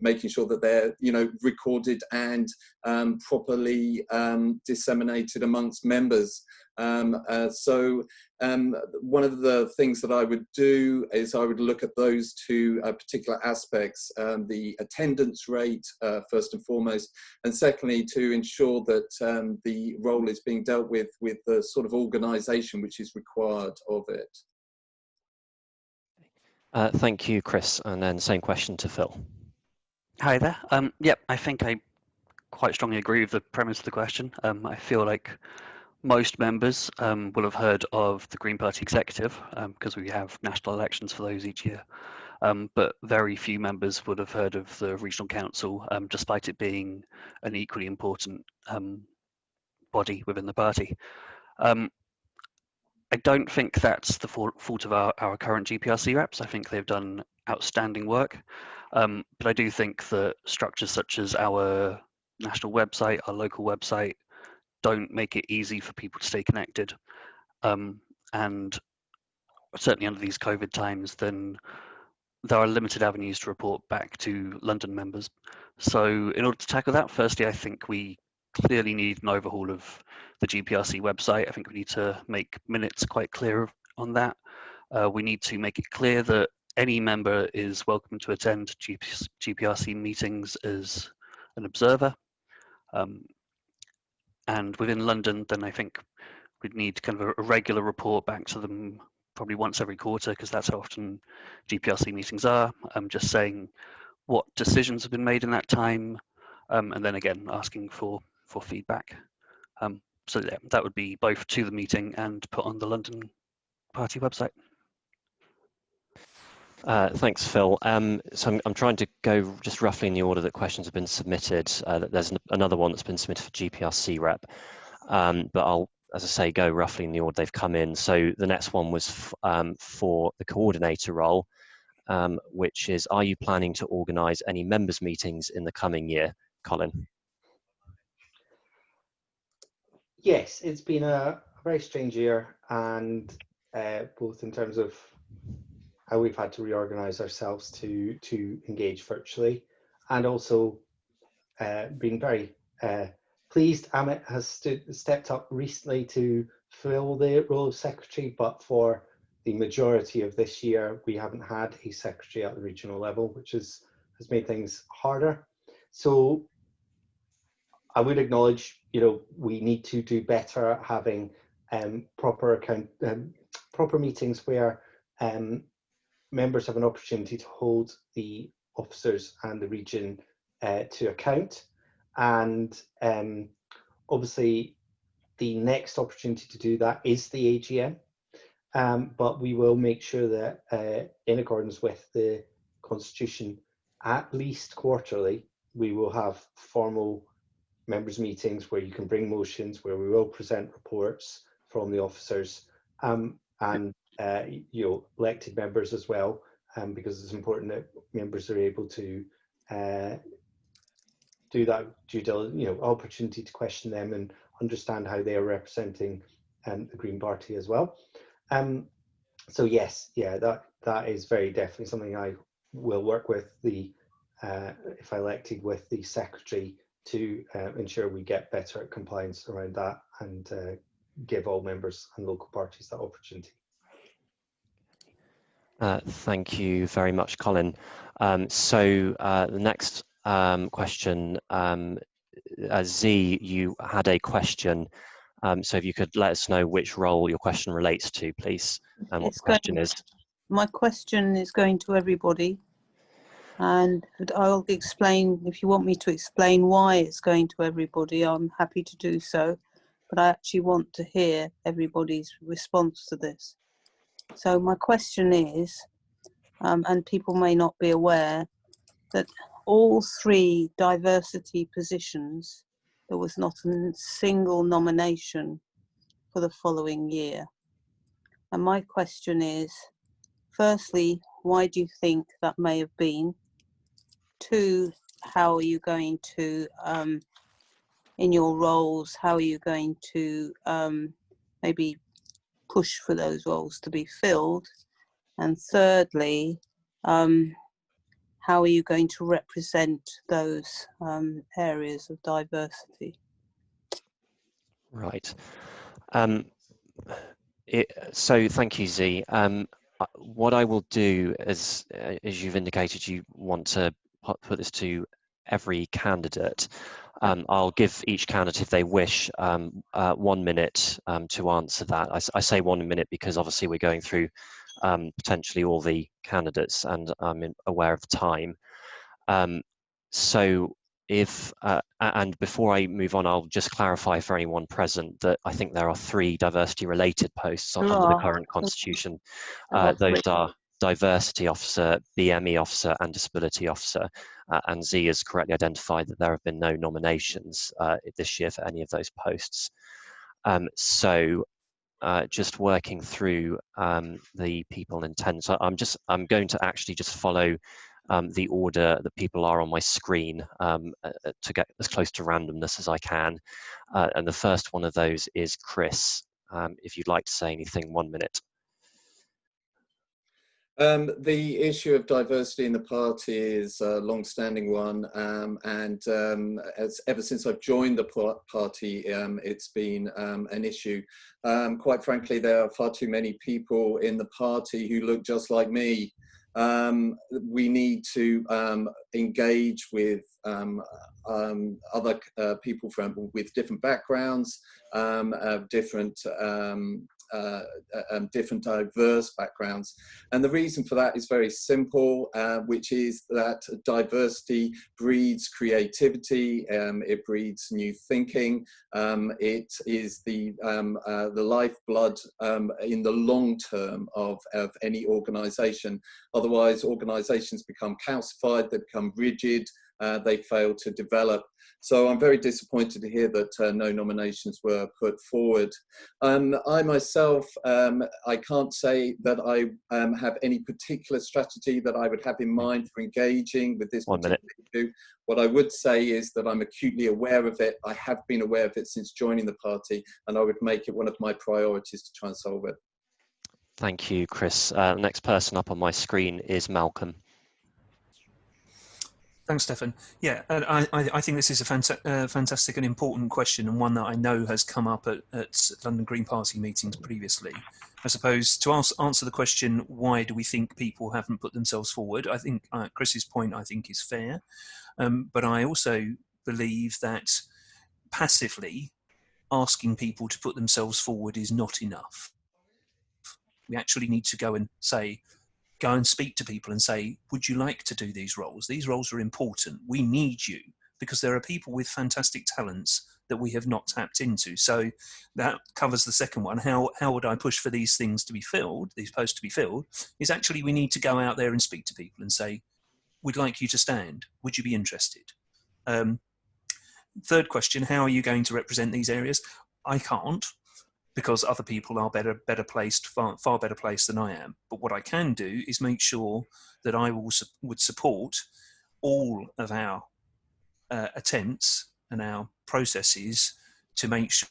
making sure that they're recorded and properly disseminated amongst members. So one of the things that I would do is I would look at those two particular aspects, the attendance rate first and foremost, and secondly to ensure that the role is being dealt with the sort of organisation which is required of it. Thank you, Chris, and then same question to Phil. Hi there. Yep, I think I quite strongly agree with the premise of the question. I feel like most members will have heard of the Green Party executive because we have national elections for those each year, but very few members would have heard of the regional council, despite it being an equally important body within the party. I don't think that's the fault of our current GPRC reps. I think they've done outstanding work, but I do think that structures such as our national website, our local website, don't make it easy for people to stay connected. And certainly under these COVID times, then there are limited avenues to report back to London members. So in order to tackle that, firstly, I think we clearly need an overhaul of the GPRC website. I think we need to make minutes quite clear on that. We need to make it clear that any member is welcome to attend GPRC meetings as an observer. And within London, then I think we'd need kind of a regular report back to them probably once every quarter, because that's how often GPRC meetings are. Just saying what decisions have been made in that time, and then again asking for feedback. So yeah, that would be both to the meeting and put on the London Party website. Thanks, Phil. So I'm trying to go just roughly in the order that questions have been submitted. There's another one that's been submitted for GPRC rep, but I'll, as I say, go roughly in the order they've come in. So the next one was for the coordinator role, which is, are you planning to organise any members' meetings in the coming year, Colin? Yes, it's been a very strange year, and both in terms of how we've had to reorganise ourselves to engage virtually, and also been very pleased. Amit has stepped up recently to fill the role of secretary, but for the majority of this year, we haven't had a secretary at the regional level, which has made things harder. So I would acknowledge, we need to do better at having proper meetings where members have an opportunity to hold the officers and the region to account. And obviously, the next opportunity to do that is the AGM. But we will make sure that in accordance with the Constitution, at least quarterly, we will have formal members' meetings where you can bring motions, where we will present reports from the officers and elected members as well, because it's important that members are able to do that due diligence, opportunity to question them and understand how they are representing the Green Party as well. So yes, yeah, that is very definitely something I will work with the, if elected, with the Secretary to ensure we get better at compliance around that and give all members and local parties that opportunity. Thank you very much, Colin. So the next question, Z, you had a question. So if you could let us know which role your question relates to, please, and what the question is. My question is going to everybody, and I'll explain, if you want me to explain why it's going to everybody, I'm happy to do so, but I actually want to hear everybody's response to this. So my question is, and people may not be aware, that all 3 diversity positions, there was not a single nomination for the following year. And my question is, firstly, why do you think that may have been? 2, how are you going to, in your roles, how are you going to maybe push for those roles to be filled? And thirdly, how are you going to represent those areas of diversity? Right. So thank you, Z. What I will do is, as you've indicated, you want to put this to every candidate. I'll give each candidate, if they wish, 1 minute to answer that. I say 1 minute because obviously we're going through potentially all the candidates, and I'm aware of time. So if, and before I move on, I'll just clarify for anyone present that I think there are 3 diversity-related posts under the current constitution. Those are Diversity Officer, BME Officer, and Disability Officer. And Z has correctly identified that there have been no nominations this year for any of those posts. Just working through the people in attendance. I'm going to actually just follow the order that people are on my screen to get as close to randomness as I can. And the first one of those is Chris. If you'd like to say anything, 1 minute. The issue of diversity in the party is a long-standing one, ever since I've joined the party, it's been an issue. Quite frankly, there are far too many people in the party who look just like me. We need to engage with other people with different backgrounds, different diverse backgrounds. And the reason for that is very simple, which is that diversity breeds creativity, it breeds new thinking, it is the lifeblood in the long term of any organization. Otherwise, organizations become calcified, they become rigid, they fail to develop. So I'm very disappointed to hear that no nominations were put forward. I myself, I can't say that I have any particular strategy that I would have in mind for engaging with this particular issue. What I would say is that I'm acutely aware of it. I have been aware of it since joining the party, and I would make it one of my priorities to try and solve it. Thank you, Chris. Next person up on my screen is Malcolm. Thanks, Stefan. Yeah, and I think this is a fantastic and important question, and one that I know has come up at London Green Party meetings previously. I suppose to answer the question, why do we think people haven't put themselves forward? I think Chris's point, I think, is fair. But I also believe that passively asking people to put themselves forward is not enough. We actually need to go and speak to people and say, would you like to do these roles? These roles are important. We need you, because there are people with fantastic talents that we have not tapped into. So that covers the second one. How would I push for these things to be filled, these posts to be filled, is actually we need to go out there and speak to people and say, we'd like you to stand. Would you be interested? Third question, how are you going to represent these areas? I can't, because other people are better placed, far better placed than I am. But what I can do is make sure that I would support all of our attempts and our processes to make sure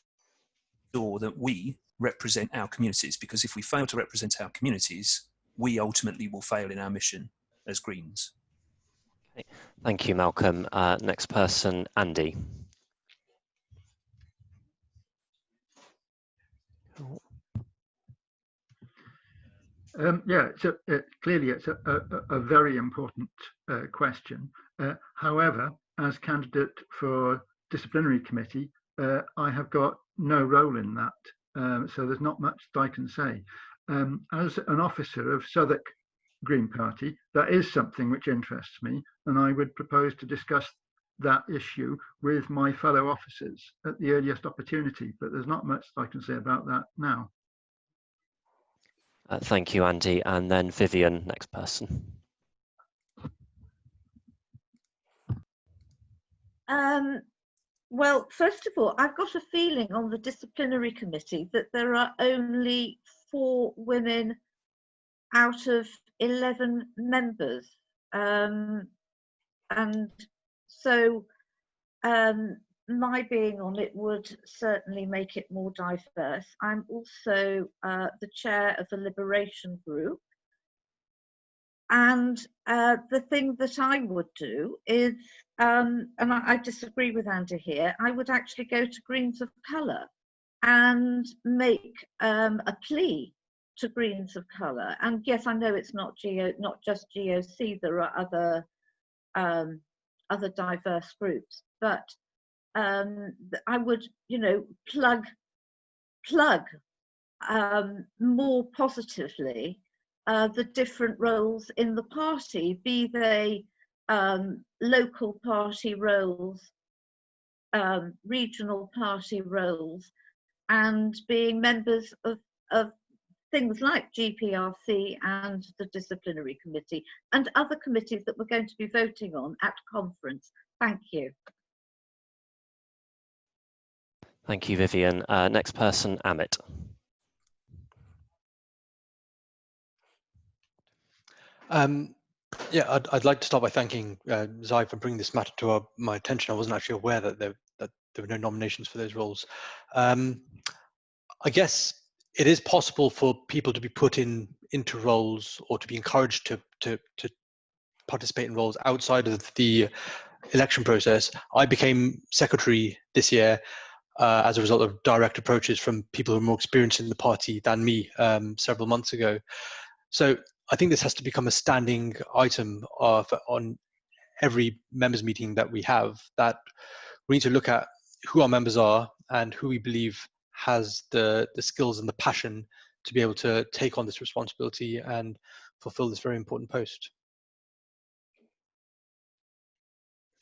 that we represent our communities, because if we fail to represent our communities, we ultimately will fail in our mission as Greens. Okay. Thank you, Malcolm. Next person, Andy. Yeah, so clearly it's a very important question. However, as candidate for disciplinary committee, I have got no role in that, so there's not much that I can say. As an officer of Southwark Green Party, that is something which interests me, and I would propose to discuss that issue with my fellow officers at the earliest opportunity, but there's not much that I can say about that now. Thank you, Andy. And then Vivian, next person. Well, first of all, I've got a feeling on the disciplinary committee that there are only 4 women out of 11 members. And so my being on it would certainly make it more diverse. I'm also the chair of the Liberation Group. And the thing that I would do is, and I disagree with Andy here, I would actually go to Greens of Colour and make a plea to Greens of Colour. And yes, I know it's not just GOC, there are other diverse groups, but I would, plug more positively the different roles in the party, be they local party roles, regional party roles, and being members of things like GPRC and the disciplinary committee and other committees that we're going to be voting on at conference. Thank you. Thank you, Vivian. Next person, Amit. Yeah, I'd like to start by thanking Zai for bringing this matter to my attention. I wasn't actually aware that there were no nominations for those roles. I guess it is possible for people to be put into roles or to be encouraged to participate in roles outside of the election process. I became secretary this year as a result of direct approaches from people who are more experienced in the party than me several months ago. So I think this has to become a standing item on every members meeting that we have, that we need to look at who our members are and who we believe has the skills and the passion to be able to take on this responsibility and fulfill this very important post.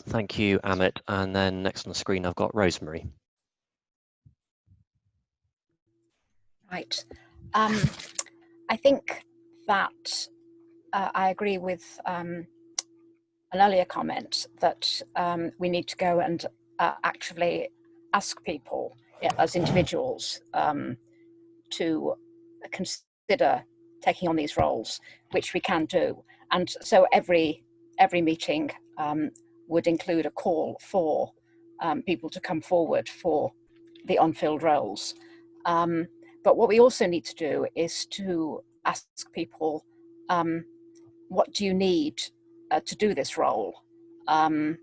Thank you, Amit. And then next on the screen, I've got Rosemary. Right. I think that I agree with an earlier comment that we need to go and actually ask people as individuals to consider taking on these roles, which we can do. And so every meeting would include a call for people to come forward for the unfilled roles. But what we also need to do is to ask people, what do you need to do this role? Any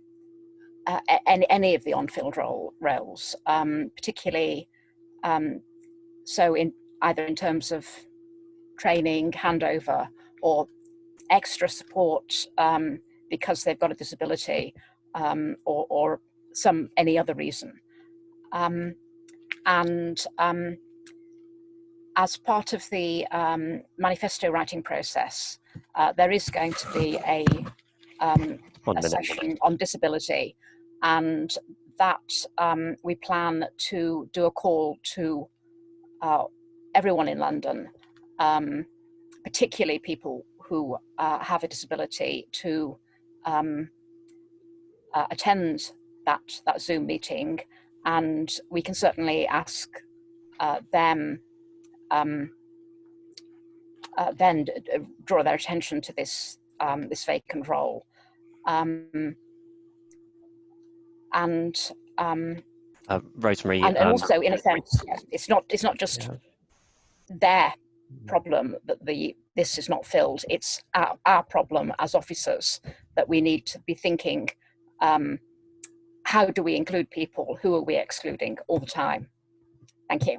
of the unfilled roles, particularly so in either in terms of training, handover, or extra support because they've got a disability or any other reason. As part of the manifesto writing process, there is going to be a session on disability, and that we plan to do a call to everyone in London, particularly people who have a disability, to attend that Zoom meeting, and we can certainly ask them then draw their attention to this this vacant role. Rosemary. And also, in a sense, it's not just their problem that this is not filled. It's our problem as officers, that we need to be thinking, how do we include people? Who are we excluding all the time? Thank you.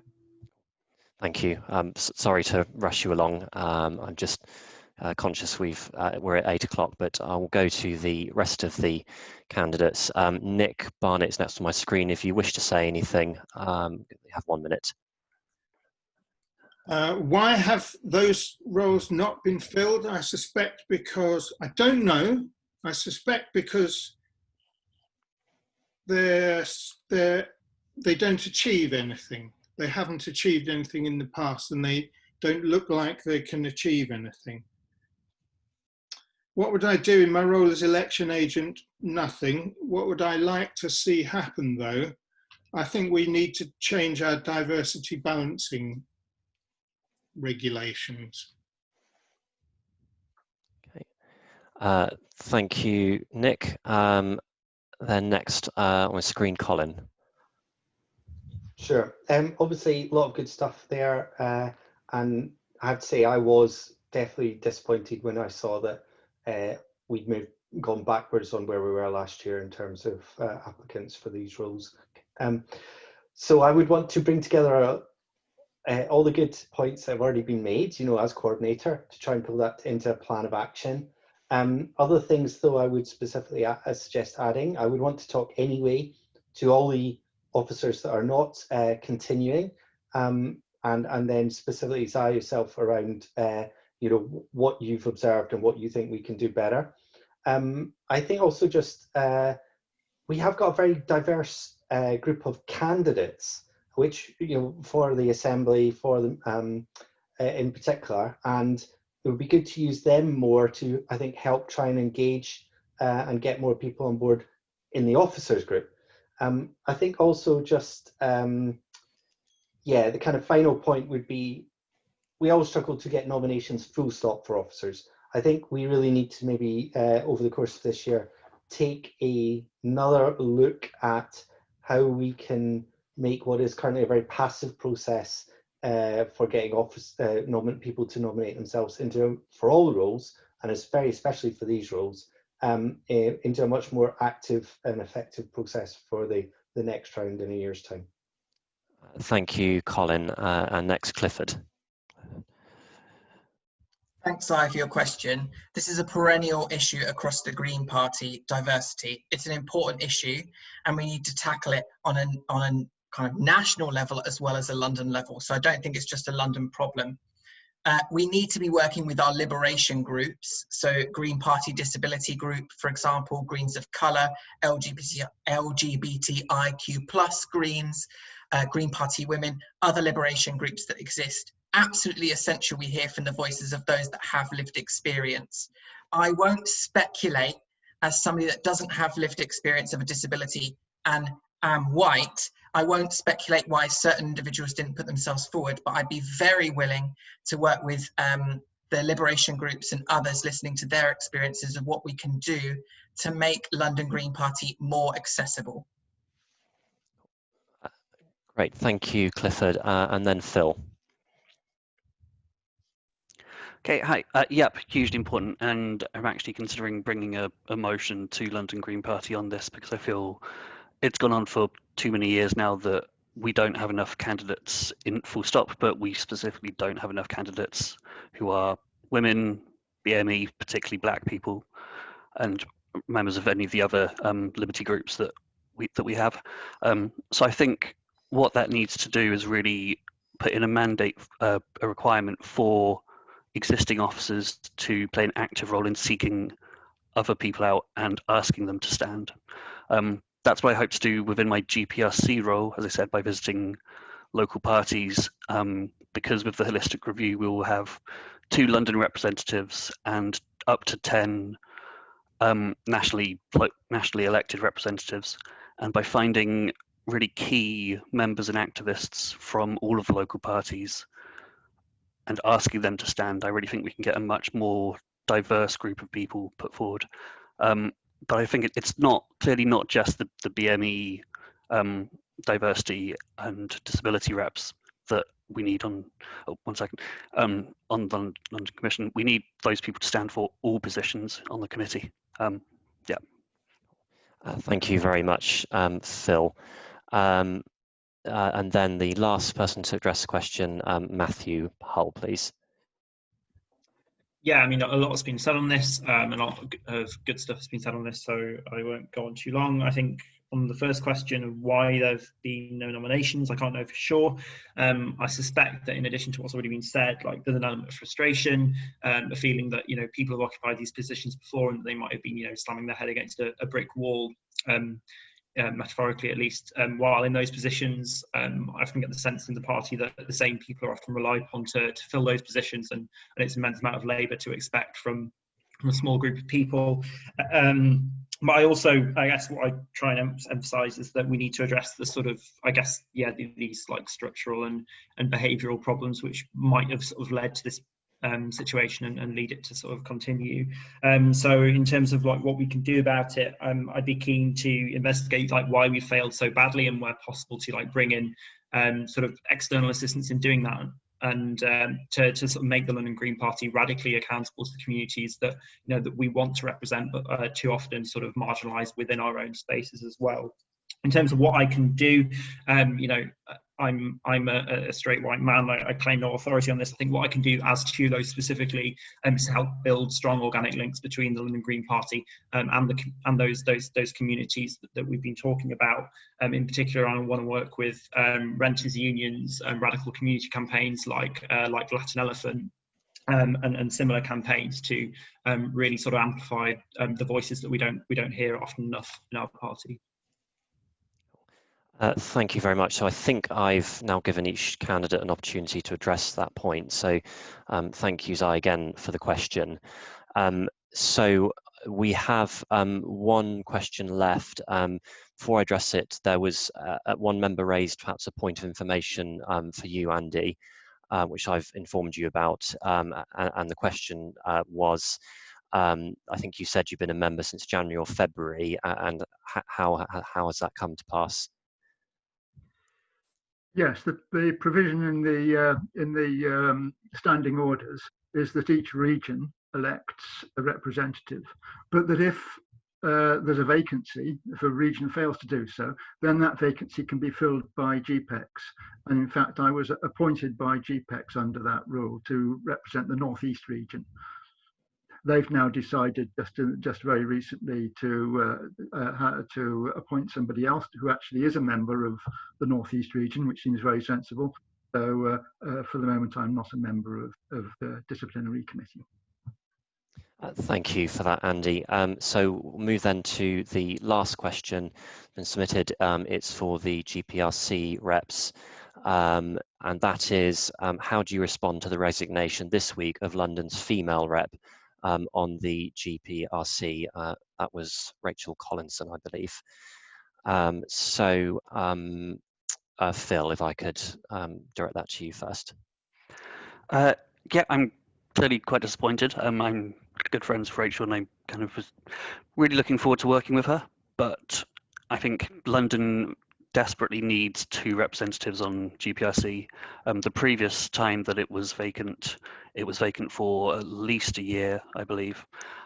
Thank you. Sorry to rush you along. I'm just conscious we're at 8 o'clock, but I will go to the rest of the candidates. Nick Barnett's next on my screen. If you wish to say anything, you have 1 minute. Why have those roles not been filled? I suspect because, I don't know, I suspect because they don't achieve anything. They haven't achieved anything in the past, and they don't look like they can achieve anything. What would I do in my role as election agent? Nothing. What would I like to see happen, though? I think we need to change our diversity balancing regulations. Okay. Thank you, Nick. Then next on my screen, Colin. Sure. Obviously, a lot of good stuff there. And I have to say, I was definitely disappointed when I saw that we'd gone backwards on where we were last year in terms of applicants for these roles. So I would want to bring together all the good points that have already been made, as coordinator, to try and pull that into a plan of action. Other things, though, I would specifically suggest adding. I would want to talk anyway to all the officers that are not continuing, and then specifically Zaya yourself around what you've observed and what you think we can do better. I think also just we have got a very diverse group of candidates, which for the assembly, for them in particular, and it would be good to use them more to, I think, help try and engage and get more people on board in the officers group. I think also just, the kind of final point would be, we always struggle to get nominations full stop for officers. I think we really need to maybe, over the course of this year, take another look at how we can make what is currently a very passive process for getting people to nominate themselves for all the roles, and it's very especially for these roles, into a much more active and effective process for the next round in a year's time. Thank you, Colin. And next, Clifford. Thanks, Si, for your question. This is a perennial issue across the Green Party, diversity. It's an important issue, and we need to tackle it on a kind of national level as well as a London level. So I don't think it's just a London problem. We need to be working with our liberation groups. So Green Party Disability Group, for example, Greens of Colour, LGBTIQ plus Greens, Green Party Women, other liberation groups that exist. Absolutely essential we hear from the voices of those that have lived experience. I won't speculate, as somebody that doesn't have lived experience of a disability and am white, I won't speculate why certain individuals didn't put themselves forward, but I'd be very willing to work with the liberation groups and others listening to their experiences of what we can do to make London Green Party more accessible. Great, thank you, Clifford. And then Phil. Okay, hi. Yep, hugely important, and I'm actually considering bringing a motion to London Green Party on this because I feel it's gone on for too many years now that we don't have enough candidates in full stop, but we specifically don't have enough candidates who are women, BME, particularly black people, and members of any of the other liberty groups that we have. So I think what that needs to do is really put in a mandate, a requirement for existing officers to play an active role in seeking other people out and asking them to stand. That's what I hope to do within my GPRC role, as I said, by visiting local parties, because with the holistic review, we will have 2 London representatives and up to 10 nationally elected representatives. And by finding really key members and activists from all of the local parties and asking them to stand, I really think we can get a much more diverse group of people put forward. But I think it's clearly not just the BME diversity and disability reps that we need on, on the London Commission. We need those people to stand for all positions on the committee. Yeah. Thank you very much, Phil. And then the last person to address the question, Matthew Hull, please. Yeah, I mean, a lot has been said on this, a lot of good stuff has been said on this, so I won't go on too long. I think on the first question of why there've been no nominations, I can't know for sure. I suspect that in addition to what's already been said, like there's an element of frustration, a feeling that, you know, people have occupied these positions before and they might have been, you know, slamming their head against a brick wall. Metaphorically at least, while in those positions, I often get the sense in the party that the same people are often relied upon to fill those positions, and it's an immense amount of labour to expect from a small group of people. But I also, I guess what I try and emphasise is that we need to address the sort of, I guess, yeah, these like structural and behavioural problems which might have sort of led to this situation and lead it to sort of continue. So in terms of like what we can do about it, I'd be keen to investigate like why we failed so badly and where possible to like bring in sort of external assistance in doing that, and to sort of make the London Green Party radically accountable to the communities that, you know, that we want to represent, but too often sort of marginalised within our own spaces as well. In terms of what I can do, you know, I'm a straight white man. I claim no authority on this. I think what I can do as Tulo specifically is help build strong organic links between the London Green Party and those communities that we've been talking about. In particular, I want to work with renters unions and radical community campaigns like Latin Elephant. And similar campaigns to really sort of amplify the voices that we don't hear often enough in our party. Thank you very much. So I think I've now given each candidate an opportunity to address that point. So thank you, Zai, again for the question. So we have one question left. Before I address it, there was one member raised perhaps a point of information for you, Andy, which I've informed you about. And the question was, I think you said you've been a member since January or February, and how has that come to pass? Yes, the provision in the standing orders is that each region elects a representative, but that if there's a vacancy, if a region fails to do so, then that vacancy can be filled by GPEX. And in fact, I was appointed by GPEX under that rule to represent the North East region. They've now decided just very recently to appoint somebody else who actually is a member of the North East region, which seems very sensible. So for the moment, I'm not a member of the Disciplinary Committee. Thank you for that, Andy. So we'll move then to the last question been submitted. It's for the GPRC reps. And that is, how do you respond to the resignation this week of London's female rep on the GPRC? That was Rachel Collinson, I believe. Phil, if I could direct that to you first. Yeah, I'm clearly quite disappointed. I'm good friends with Rachel and I kind of was really looking forward to working with her, but I think London desperately needs 2 representatives on GPRC. The previous time that it was vacant for at least a year, I believe.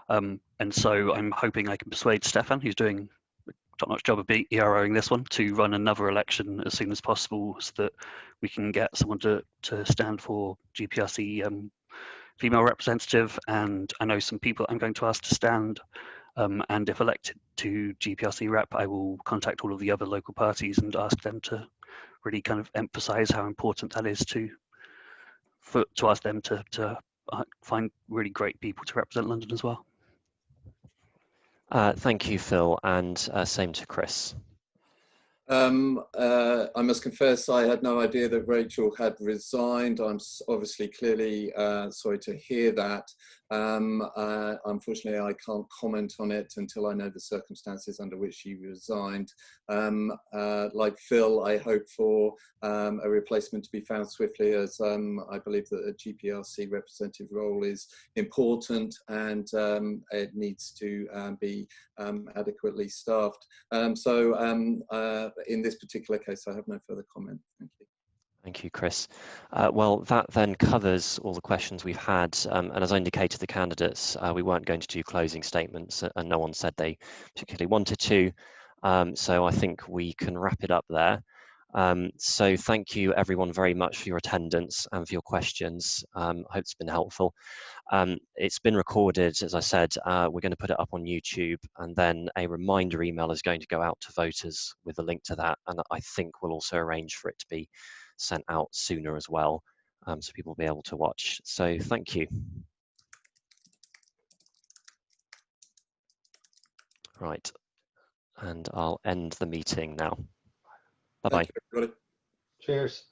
And so I'm hoping I can persuade Stefan, who's doing a top-notch job of EROing this one, to run another election as soon as possible so that we can get someone to stand for GPRC female representative. And I know some people I'm going to ask to stand. And if elected to GPRC rep, I will contact all of the other local parties and ask them to really kind of emphasise how important that is to ask them to find really great people to represent London as well. Thank you, Phil, and same to Chris. I must confess I had no idea that Rachel had resigned. I'm obviously clearly sorry to hear that. Unfortunately, I can't comment on it until I know the circumstances under which she resigned. Like Phil, I hope for a replacement to be found swiftly, as I believe that a GPRC representative role is important and it needs to be adequately staffed. in this particular case, I have no further comment. Thank you. Thank you, Chris. Well, that then covers all the questions we've had. And as I indicated, the candidates, we weren't going to do closing statements, and no one said they particularly wanted to. So I think we can wrap it up there. So thank you everyone very much for your attendance and for your questions. Hope it's been helpful. It's been recorded, as I said. We're going to put it up on YouTube, and then a reminder email is going to go out to voters with a link to that, and I think we'll also arrange for it to be sent out sooner as well, so people will be able to watch. So thank you. Right, and I'll end the meeting now. Bye-bye. Thank you, everybody. Cheers.